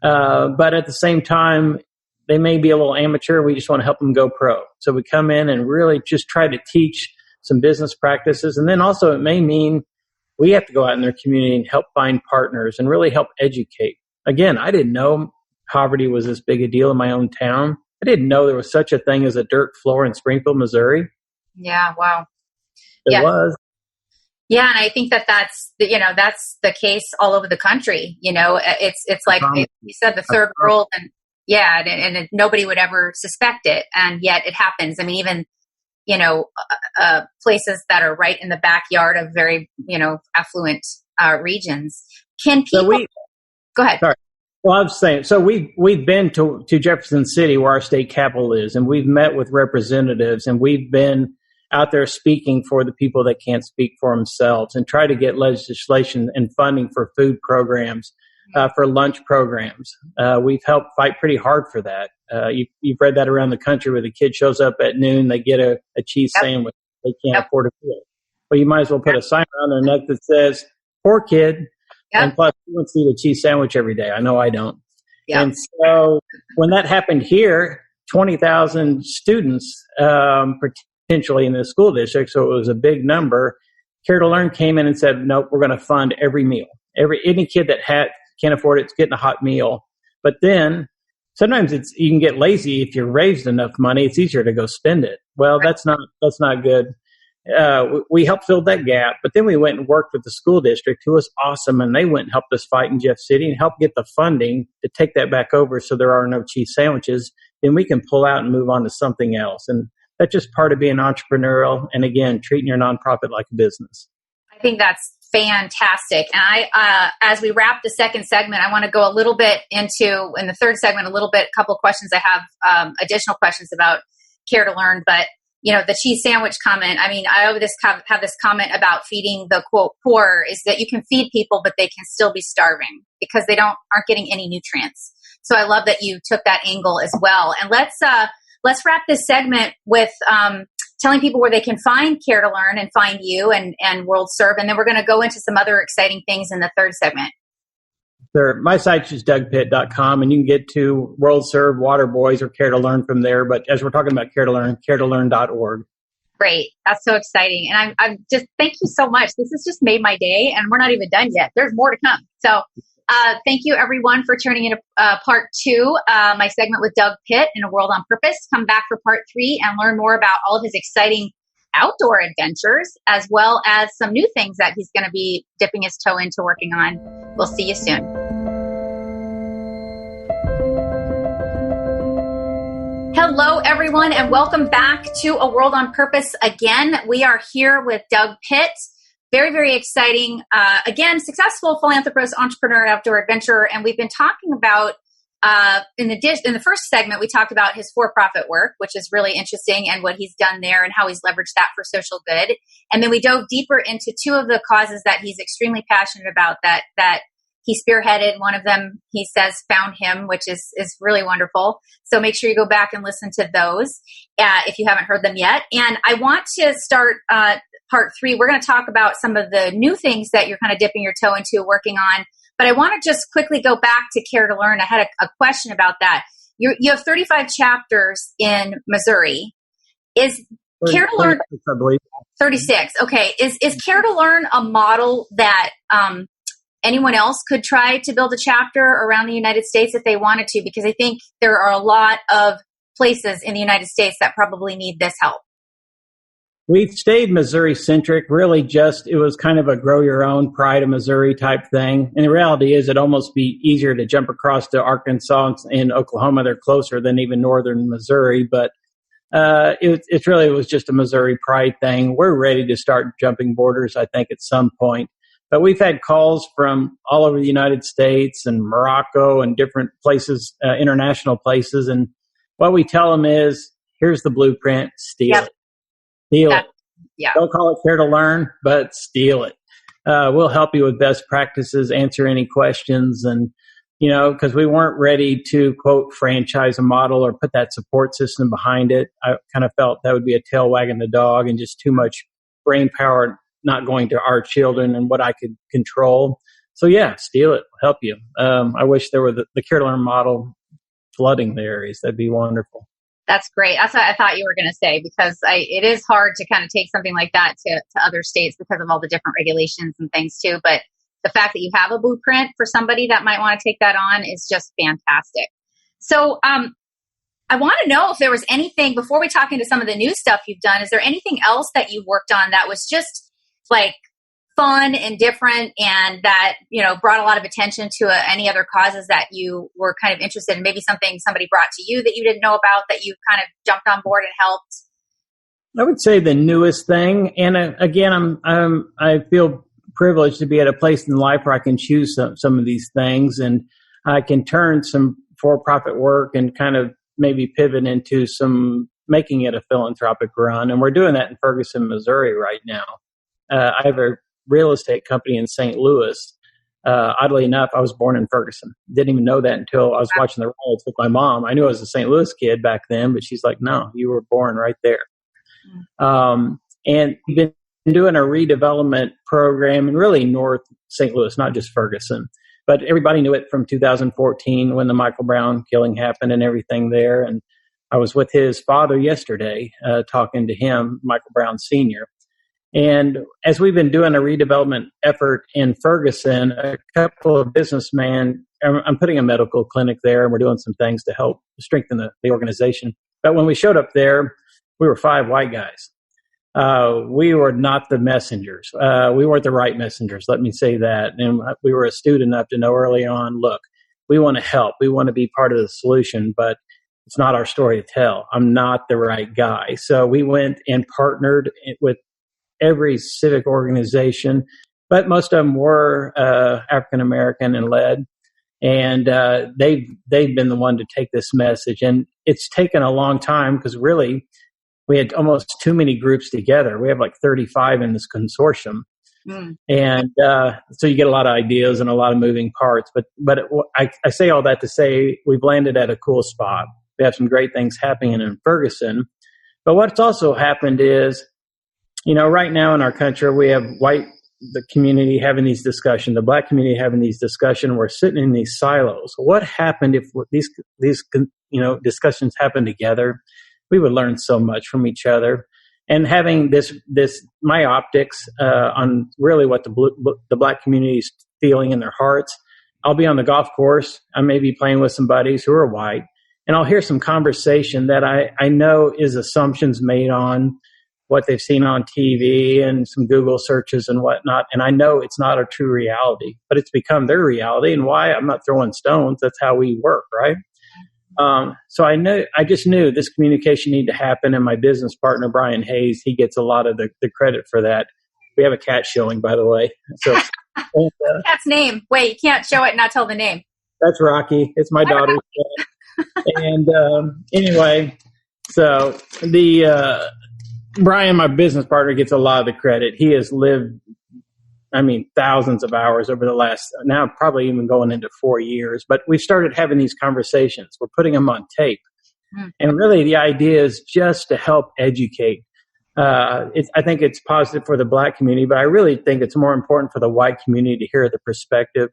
but at the same time, they may be a little amateur. We just want to help them go pro. So we come in and really just try to teach some business practices. And then also it may mean we have to go out in their community and help find partners and really help educate. Again, I didn't know poverty was this big a deal in my own town. I didn't know there was such a thing as a dirt floor in Springfield, Missouri. Yeah, wow. There was. Yeah, and I think that's the case all over the country. It's like you said, the third world, and nobody would ever suspect it, and yet it happens. I mean, even places that are right in the backyard of very affluent regions. Can people? Go ahead. Sorry. Well, I was saying, so we've been to Jefferson City, where our state capital is, and we've met with representatives, and we've been out there speaking for the people that can't speak for themselves, and try to get legislation and funding for food programs, for lunch programs. We've helped fight pretty hard for that. You've read that around the country, where the kid shows up at noon, they get a cheese sandwich. They can't afford a meal. Well, you might as well put a sign around their neck that says, poor kid. And plus, you don't eat a cheese sandwich every day. I know I don't. And so when that happened here 20,000 students potentially in the school district, so it was a big number. Care to Learn came in and said, nope, we're going to fund every meal. Any kid that can't afford it is getting a hot meal. But then sometimes you can get lazy if you've raised enough money. It's easier to go spend it. Well, that's not good. We helped fill that gap, but then we went and worked with the school district, who was awesome, and they went and helped us fight in Jeff City and help get the funding to take that back over so there are no cheese sandwiches. Then we can pull out and move on to something else. And that's just part of being entrepreneurial. And again, treating your nonprofit like a business. I think that's fantastic. And I, as we wrap the second segment, I want to go a little bit into, in the third segment, a couple of questions. I have additional questions about Care to Learn, but the cheese sandwich comment. I mean, I always have this comment about feeding the quote poor is that you can feed people, but they can still be starving because they aren't getting any nutrients. So I love that you took that angle as well. And let's wrap this segment with telling people where they can find Care to Learn and find you and World Serve. And then we're going to go into some other exciting things in the third segment. Sure. My site's just dougpitt.com, and you can get to World Serve, Waterboys, or Care to Learn from there. But as we're talking about Care to Learn, caretolearn.org. Great. That's so exciting. And I'm just, thank you so much. This has just made my day, and we're not even done yet. There's more to come. So thank you, everyone, for tuning into part 2, my segment with Doug Pitt in A World on Purpose. Come back for part 3 and learn more about all of his exciting outdoor adventures, as well as some new things that he's going to be dipping his toe into working on. We'll see you soon. Hello, everyone, and welcome back to A World on Purpose again. We are here with Doug Pitt. Very, very exciting. Again, successful philanthropist, entrepreneur, outdoor adventurer. And we've been talking about, in the first segment, we talked about his for-profit work, which is really interesting, and what he's done there and how he's leveraged that for social good. And then we dove deeper into 2 of the causes that he's extremely passionate about that he spearheaded. One of them, he says, found him, which is really wonderful. So make sure you go back and listen to those if you haven't heard them yet. And I want to start part 3. We're going to talk about some of the new things that you're kind of dipping your toe into, working on. But I want to just quickly go back to Care to Learn. I had a question about that. You have 35 chapters in Missouri. Is Care to Learn 36? Okay. Is Care to Learn a model that anyone else could try to build a chapter around the United States if they wanted to? Because I think there are a lot of places in the United States that probably need this help. We've stayed Missouri-centric, really it was kind of a grow your own pride of Missouri type thing. And the reality is it'd almost be easier to jump across to Arkansas and Oklahoma. They're closer than even northern Missouri. But it really was just a Missouri pride thing. We're ready to start jumping borders, I think, at some point. But we've had calls from all over the United States and Morocco and different places, international places. And what we tell them is, here's the blueprint, steal it. Steal it. Yeah. Don't call it Care to Learn, but steal it. We'll help you with best practices, answer any questions. And, because we weren't ready to, quote, franchise a model or put that support system behind it. I kind of felt that would be a tail wagging the dog and just too much brain power not going to our children and what I could control. So, yeah, steal it. Help you. I wish there were the Care to Learn model flooding the areas. That'd be wonderful. That's great. That's what I thought you were going to say, because it is hard to kind of take something like that to other states because of all the different regulations and things too. But the fact that you have a blueprint for somebody that might want to take that on is just fantastic. So I want to know if there was anything, before we talk into some of the new stuff you've done, is there anything else that you've worked on that was just like fun and different and that, brought a lot of attention to any other causes that you were kind of interested in? Maybe something somebody brought to you that you didn't know about that you kind of jumped on board and helped? I would say the newest thing, and again, I feel privileged to be at a place in life where I can choose some of these things, and I can turn some for-profit work and kind of maybe pivot into making it a philanthropic run. And we're doing that in Ferguson, Missouri right now. I have a real estate company in St. Louis. Oddly enough, I was born in Ferguson. Didn't even know that until I was watching the riots with my mom. I knew I was a St. Louis kid back then, but she's like, no, you were born right there. And we've been doing a redevelopment program in really North St. Louis, not just Ferguson. But everybody knew it from 2014 when the Michael Brown killing happened and everything there. And I was with his father yesterday, talking to him, Michael Brown Sr. And as we've been doing a redevelopment effort in Ferguson, a couple of businessmen, I'm putting a medical clinic there, and we're doing some things to help strengthen the organization. But when we showed up there, we were 5 white guys. We were not the messengers. We weren't the right messengers, let me say that. And we were astute enough to know early on, look, we want to help. We want to be part of the solution, but it's not our story to tell. I'm not the right guy. So we went and partnered with every civic organization, but most of them were African-American and led. And they've been the one to take this message. And it's taken a long time because really we had almost too many groups together. We have like 35 in this consortium. And so you get a lot of ideas and a lot of moving parts. But I say all that to say we've landed at a cool spot. We have some great things happening in Ferguson. But what's also happened is, right now in our country, we have the community having these discussions, the Black community having these discussions. We're sitting in these silos. What happened if these discussions happen together? We would learn so much from each other. And having this my optics on really what the Black community is feeling in their hearts. I'll be on the golf course. I may be playing with some buddies who are white, and I'll hear some conversation that I know is assumptions made on what they've seen on TV and some Google searches and whatnot. And I know it's not a true reality, but it's become their reality. And why? I'm not throwing stones. That's how we work, right? So I just knew this communication needed to happen. And my business partner, Brian Hayes, he gets a lot of the credit for that. We have a cat showing, by the way. So cat's name. Wait, you can't show it and not tell the name. That's Rocky. It's my daughter's cat. And anyway, so Brian, my business partner, gets a lot of the credit. He has lived, thousands of hours over the last, now probably even going into 4 years. But we started having these conversations. We're putting them on tape. And really the idea is just to help educate. I think it's positive for the Black community, but I really think it's more important for the white community to hear the perspective.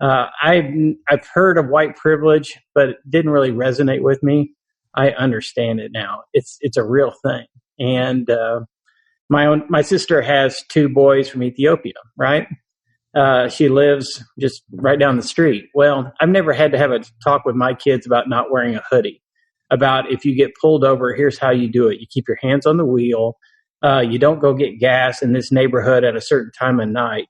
I've heard of white privilege, but it didn't really resonate with me. I understand it now. It's a real thing. And my sister has 2 boys from Ethiopia, right? She lives just right down the street. Well, I've never had to have a talk with my kids about not wearing a hoodie, about if you get pulled over, here's how you do it. You keep your hands on the wheel. You don't go get gas in this neighborhood at a certain time of night.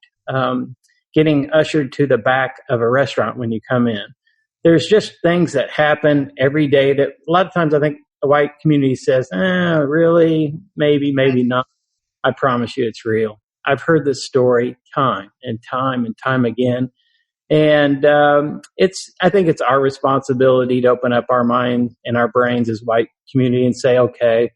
Getting ushered to the back of a restaurant when you come in. There's just things that happen every day that a lot of times I think the white community says, really? Maybe not. I promise you it's real. I've heard this story time and time again. And I think it's our responsibility to open up our mind and our brains as white community and say, okay,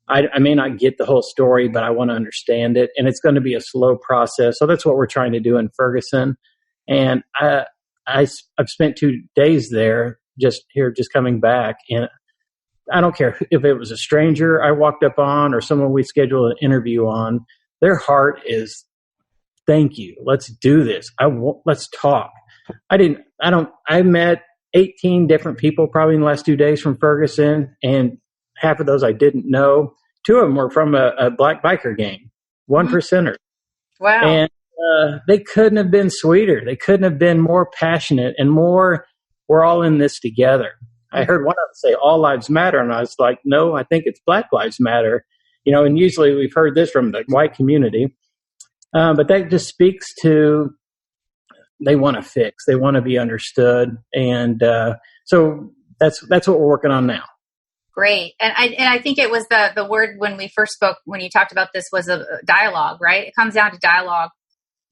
I may not get the whole story, but I want to understand it. And it's going to be a slow process. So that's what we're trying to do in Ferguson. And I've spent 2 days there just coming back. And I don't care if it was a stranger I walked up on or someone we scheduled an interview on. Their heart is, thank you. Let's do this. Let's talk. I met 18 different people probably in the last 2 days from Ferguson, and half of those I didn't know. 2 of them were from a Black biker gang, 1%er. Wow. And they couldn't have been sweeter. They couldn't have been more passionate and more, we're all in this together. I heard one of them say, all lives matter. And I was like, no, I think it's Black lives matter. And usually we've heard this from the white community. But that just speaks to, they want to fix, they want to be understood. And so that's what we're working on now. Great. And I think it was the word when we first spoke, when you talked about this, was a dialogue, right? It comes down to dialogue.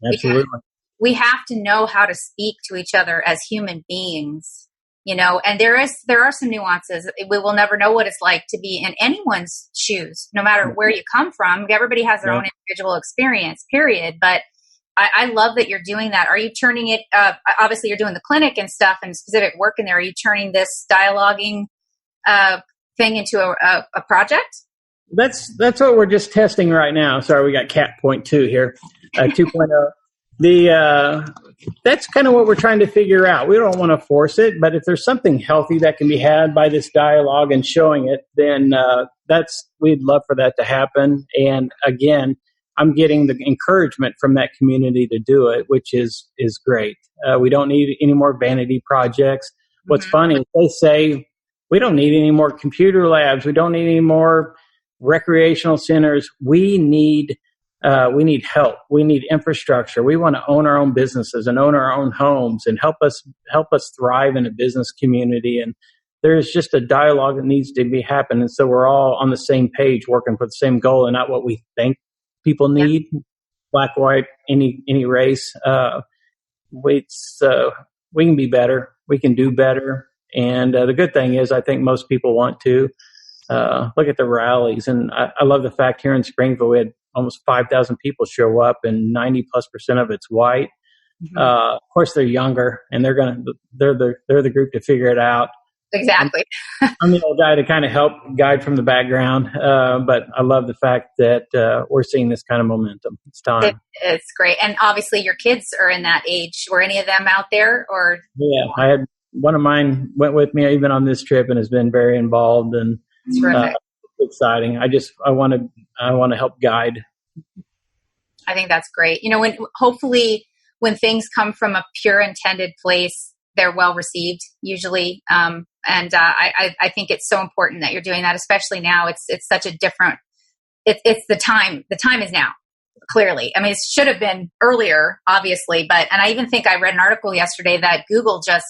Absolutely. We have to know how to speak to each other as human beings. And there are some nuances. We will never know what it's like to be in anyone's shoes, no matter where you come from. Everybody has their own individual experience, period. But I love that you're doing that. Are you turning it, obviously you're doing the clinic and stuff and specific work in there. Are you turning this dialoguing thing into a project? That's what we're just testing right now. Sorry, we got cat point 2 here, 2.0. That's kind of what we're trying to figure out. We don't want to force it, but if there's something healthy that can be had by this dialogue and showing it, then we'd love for that to happen. And again, I'm getting the encouragement from that community to do it, which is great. We don't need any more vanity projects. What's funny is they say we don't need any more computer labs. We don't need any more recreational centers. We need help. We need infrastructure. We want to own our own businesses and own our own homes and help us thrive in a business community. And there's just a dialogue that needs to be happening. So we're all on the same page, working for the same goal and not what we think people need. Yeah. Black, white, any race. We can be better. We can do better. And the good thing is, I think most people want to look at the rallies. And I love the fact here in Springfield, we had almost 5,000 people show up, and 90+% of it's white. Of course, they're younger, and they're the group to figure it out. Exactly. I'm the old guy to kind of help guide from the background, but I love the fact that we're seeing this kind of momentum. It's time. It's great, and obviously your kids are in that age. Were any of them out there, or? Yeah, I had one of mine went with me even on this trip and has been very involved, and exciting. I want to help guide. I think that's great. You know, hopefully when things come from a pure intended place, they're well received usually. And I think it's so important that you're doing that, especially now. It's such a different, it's the time. The time is now, clearly. I mean, it should have been earlier, obviously, and I even think I read an article yesterday that Google just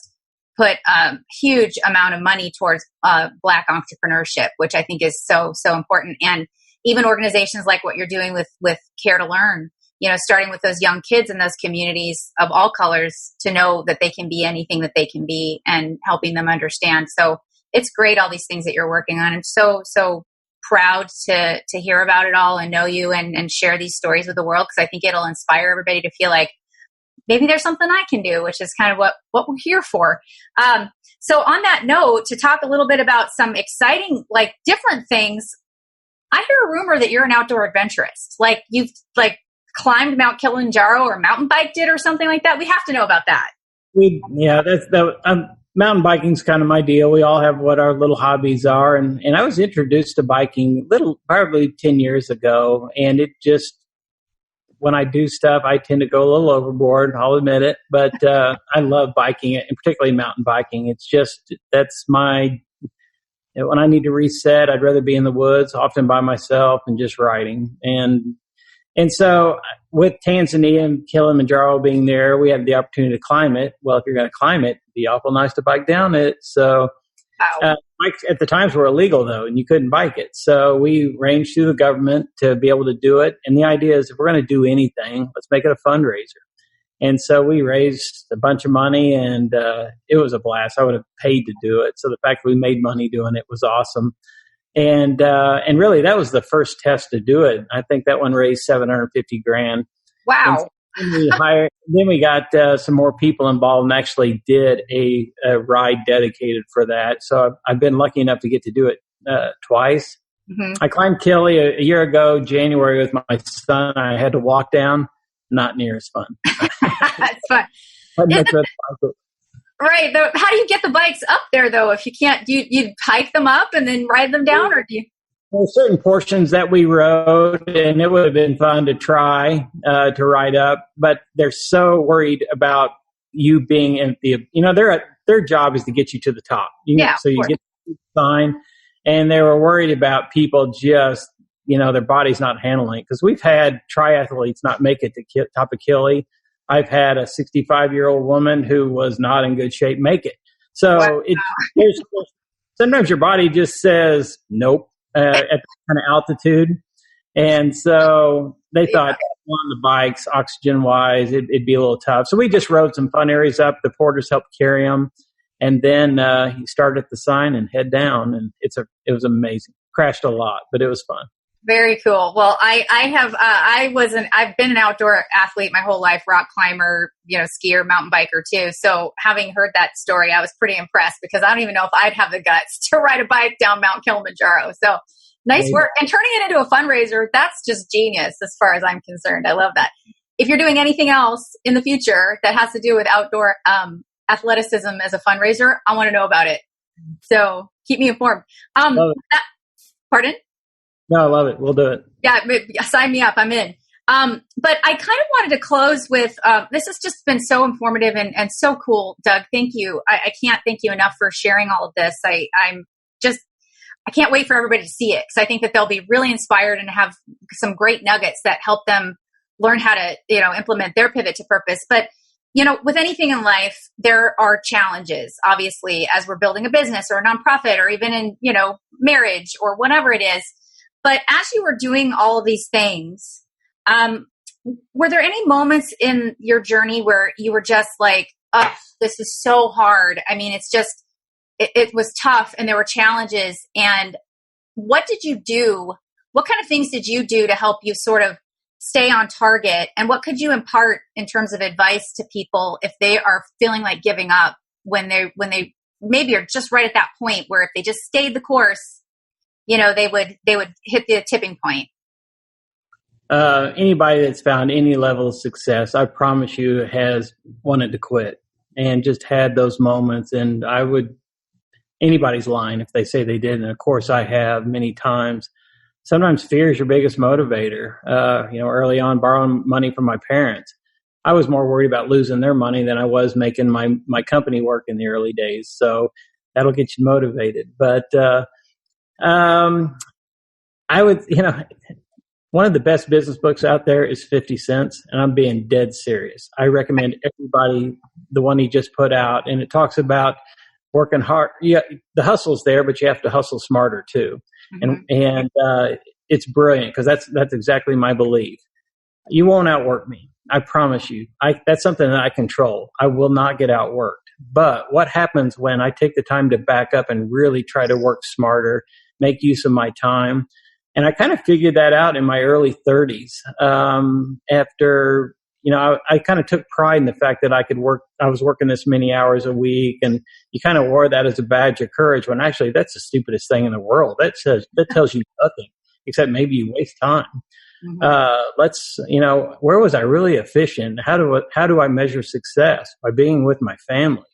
put a huge amount of money towards Black entrepreneurship, which I think is so, so important. And even organizations like what you're doing with Care to Learn, you know, starting with those young kids in those communities of all colors to know that they can be anything that they can be, and helping them understand. So it's great, all these things that you're working on. I'm so, so proud to hear about it all and know you and share these stories with the world, because I think it'll inspire everybody to feel like maybe there's something I can do, which is kind of what we're here for. So on that note, to talk a little bit about some exciting, like different things, I hear a rumor that you're an outdoor adventurist. Like you've climbed Mount Kilimanjaro or mountain biked it or something like that. We have to know about that. Mountain biking's kind of my deal. We all have what our little hobbies are. And I was introduced to biking probably 10 years ago. And it just, when I do stuff, I tend to go a little overboard. I'll admit it. But I love biking, and particularly mountain biking. It's just, when I need to reset, I'd rather be in the woods, often by myself, and just riding. And so with Tanzania and Kilimanjaro being there, we had the opportunity to climb it. Well, if you're going to climb it, it'd be awful nice to bike down it. So bikes at the times were illegal, though, and you couldn't bike it. So we arranged through the government to be able to do it. And the idea is, if we're going to do anything, let's make it a fundraiser. And so we raised a bunch of money, and it was a blast. I would have paid to do it. So the fact that we made money doing it was awesome. And really, that was the first test to do it. I think that one raised $750,000. Wow. Then we got some more people involved and actually did a ride dedicated for that. So I've been lucky enough to get to do it twice. Mm-hmm. I climbed Kili a year ago, January, with my son. I had to walk down. Not near as fun. That's fun. Right. How do you get the bikes up there, though? If you can't, do you hike them up and then ride them down, or do you? There were certain portions that we rode, and it would have been fun to try to ride up. But they're so worried about you being in their job is to get you to the top. So you get the sign, and they were worried about people just, their body's not handling it. Because we've had triathletes not make it to top of Kili. I've had a 65-year-old woman who was not in good shape make it. So sometimes your body just says nope at that kind of altitude. And so they thought on the bikes, oxygen-wise, it'd be a little tough. So we just rode some fun areas up. The porters helped carry them. And then he started at the sign and head down. And it was amazing. Crashed a lot, but it was fun. Very cool. Well, I've been an outdoor athlete my whole life, rock climber, skier, mountain biker too. So having heard that story, I was pretty impressed, because I don't even know if I'd have the guts to ride a bike down Mount Kilimanjaro. So nice work. And turning it into a fundraiser, that's just genius as far as I'm concerned. I love that. if you're doing anything else in the future that has to do with outdoor athleticism as a fundraiser, I want to know about it. So keep me informed. Pardon? No, I love it. We'll do it. Yeah, sign me up. I'm in. But I kind of wanted to close with, this has just been so informative and so cool, Doug. Thank you. I can't thank you enough for sharing all of this. I can't wait for everybody to see it, because I think that they'll be really inspired and have some great nuggets that help them learn how to, implement their pivot to purpose. But, with anything in life, there are challenges, obviously, as we're building a business or a nonprofit or even in, marriage or whatever it is. But as you were doing all of these things, were there any moments in your journey where you were just like, oh, this is so hard? I mean, it's just, it was tough and there were challenges. And what did you do? What kind of things did you do to help you sort of stay on target? And what could you impart in terms of advice to people if they are feeling like giving up when they maybe are just right at that point where if they just stayed the course, they would hit the tipping point? Anybody that's found any level of success, I promise you, has wanted to quit and just had those moments. And anybody's lying if they say they did. And of course I have many times. Sometimes fear is your biggest motivator. Early on, borrowing money from my parents, I was more worried about losing their money than I was making my company work in the early days. So that'll get you motivated. But I would, one of the best business books out there is 50 Cents, and I'm being dead serious. I recommend everybody the one he just put out, and it talks about working hard. Yeah, the hustle's there, but you have to hustle smarter too. Mm-hmm. And it's brilliant, because that's exactly my belief. You won't outwork me. I promise you. That's something that I control. I will not get outworked. But what happens when I take the time to back up and really try to work smarter, make use of my time? And I kind of figured that out in my early 30s. After, I kind of took pride in the fact that I was working this many hours a week, and you kind of wore that as a badge of courage, when actually that's the stupidest thing in the world. That tells you nothing, except maybe you waste time. Mm-hmm. Where was I really efficient? How do I measure success? By being with my family.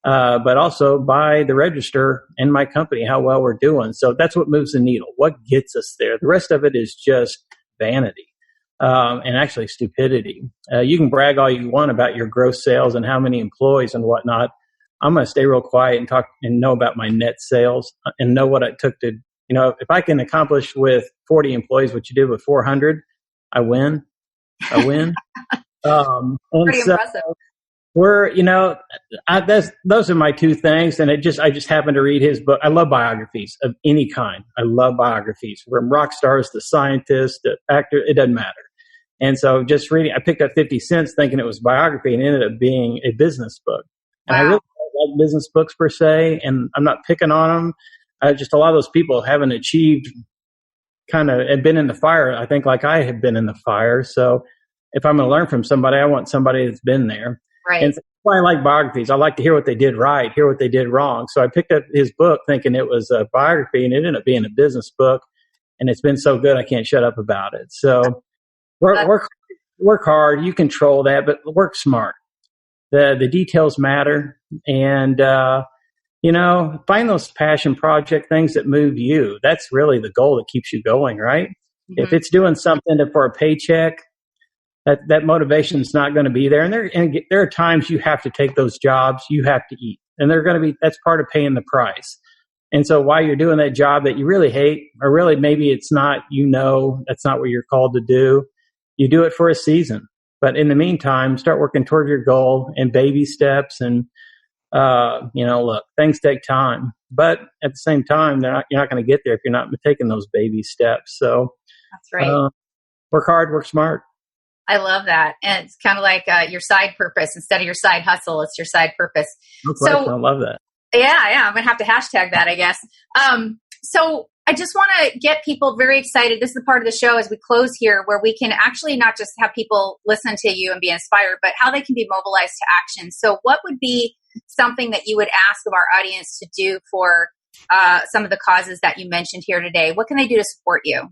But also by the register and my company, how well we're doing. So that's what moves the needle. What gets us there? The rest of it is just vanity, and actually stupidity. You can brag all you want about your gross sales and how many employees and whatnot. I'm going to stay real quiet and talk and know about my net sales and know what it took to, if I can accomplish with 40 employees what you did with 400, I win. Pretty impressive. Those are my two things. And I just happened to read his book. I love biographies of any kind. I love biographies, from rock stars to scientists to actor. It doesn't matter. And so just reading, I picked up 50 Cents thinking it was biography, and it ended up being a business book. And wow. I really don't like business books per se, and I'm not picking on them. Just a lot of those people haven't achieved, kind of, and been in the fire, I think, like I have been in the fire. So if I'm going to learn from somebody, I want somebody that's been there. Right. And that's why I like biographies. I like to hear what they did right, hear what they did wrong. So I picked up his book thinking it was a biography, and it ended up being a business book. And it's been so good, I can't shut up about it. So work hard. You control that, but work smart. The details matter. And, find those passion project things that move you. That's really the goal that keeps you going, right? Mm-hmm. If it's doing something for a paycheck, that motivation is not going to be there. And there are times you have to take those jobs. You have to eat, and that's part of paying the price. And so while you're doing that job that you really hate, or really maybe it's not, that's not what you're called to do, you do it for a season. But in the meantime, start working toward your goal in baby steps. And, look, things take time, but at the same time, you're not going to get there if you're not taking those baby steps. So that's right. Work hard, work smart. I love that. And it's kind of like your side purpose instead of your side hustle. It's your side purpose. So I love that. Yeah. I'm going to have to hashtag that, I guess. So I just want to get people very excited. This is the part of the show as we close here where we can actually not just have people listen to you and be inspired, but how they can be mobilized to action. So what would be something that you would ask of our audience to do for some of the causes that you mentioned here today? What can they do to support you?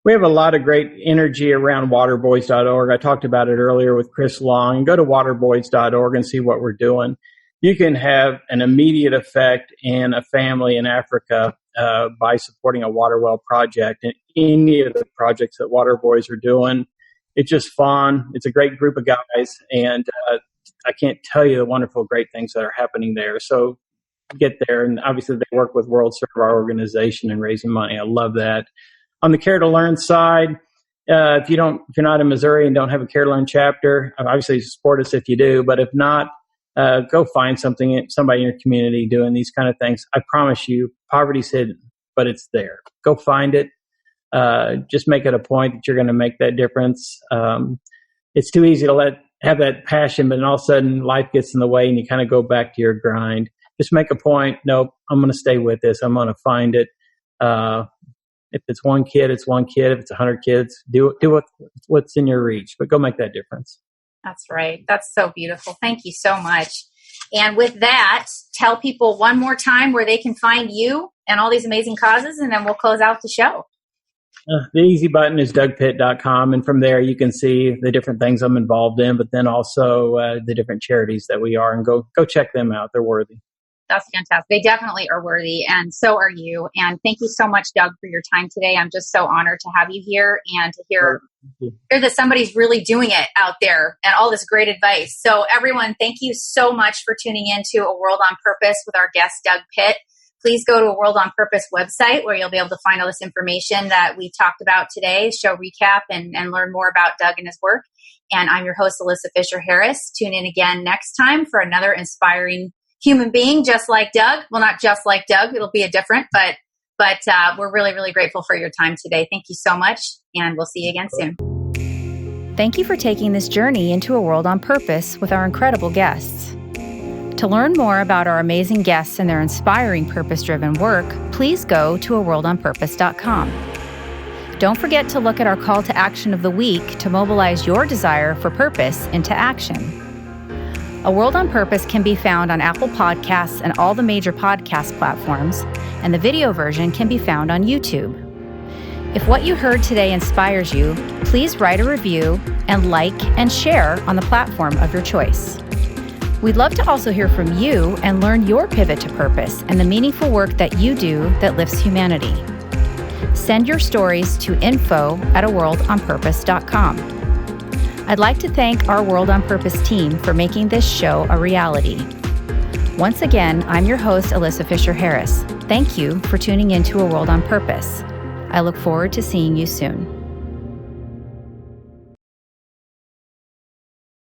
We have a lot of great energy around waterboys.org. I talked about it earlier with Chris Long. Go to waterboys.org and see what we're doing. You can have an immediate effect in a family in Africa by supporting a water well project. And any of the projects that Waterboys are doing, it's just fun. It's a great group of guys, and I can't tell you the wonderful, great things that are happening there. So get there, and obviously they work with World Serve, our organization, and raising money. I love that. On the Care to Learn side, if you're not in Missouri and don't have a Care to Learn chapter, obviously support us if you do. But if not, go find somebody in your community doing these kind of things. I promise you, poverty's hidden, but it's there. Go find it. Just make it a point that you're going to make that difference. It's too easy to have that passion, but then all of a sudden life gets in the way and you kind of go back to your grind. Just make a point. Nope, I'm going to stay with this. I'm going to find it. If it's one kid, it's one kid. If it's 100 kids, do what's in your reach, but go make that difference. That's right. That's so beautiful. Thank you so much. And with that, tell people one more time where they can find you and all these amazing causes, and then we'll close out the show. The easy button is dougpitt.com, and from there you can see the different things I'm involved in, but then also the different charities that we are, and go check them out. They're worthy. That's fantastic. They definitely are worthy, and so are you. And thank you so much, Doug, for your time today. I'm just so honored to have you here and to hear that somebody's really doing it out there and all this great advice. So everyone, thank you so much for tuning in to A World on Purpose with our guest, Doug Pitt. Please go to A World on Purpose website where you'll be able to find all this information that we talked about today, show recap, and learn more about Doug and his work. And I'm your host, Alyssa Fisher-Harris. Tune in again next time for another inspiring human being just like Doug. Well, not just like Doug. It'll be a different, but we're really, really grateful for your time today. Thank you so much, and we'll see you again soon. Thank you for taking this journey into A World on Purpose with our incredible guests. To learn more about our amazing guests and their inspiring purpose-driven work, please go to aworldonpurpose.com. Don't forget to look at our call to action of the week to mobilize your desire for purpose into action. A World on Purpose can be found on Apple Podcasts and all the major podcast platforms, and the video version can be found on YouTube. If what you heard today inspires you, please write a review and like and share on the platform of your choice. We'd love to also hear from you and learn your pivot to purpose and the meaningful work that you do that lifts humanity. Send your stories to info@aworldonpurpose.com. I'd like to thank our World on Purpose team for making this show a reality. Once again, I'm your host, Alyssa Fisher-Harris. Thank you for tuning in to A World on Purpose. I look forward to seeing you soon.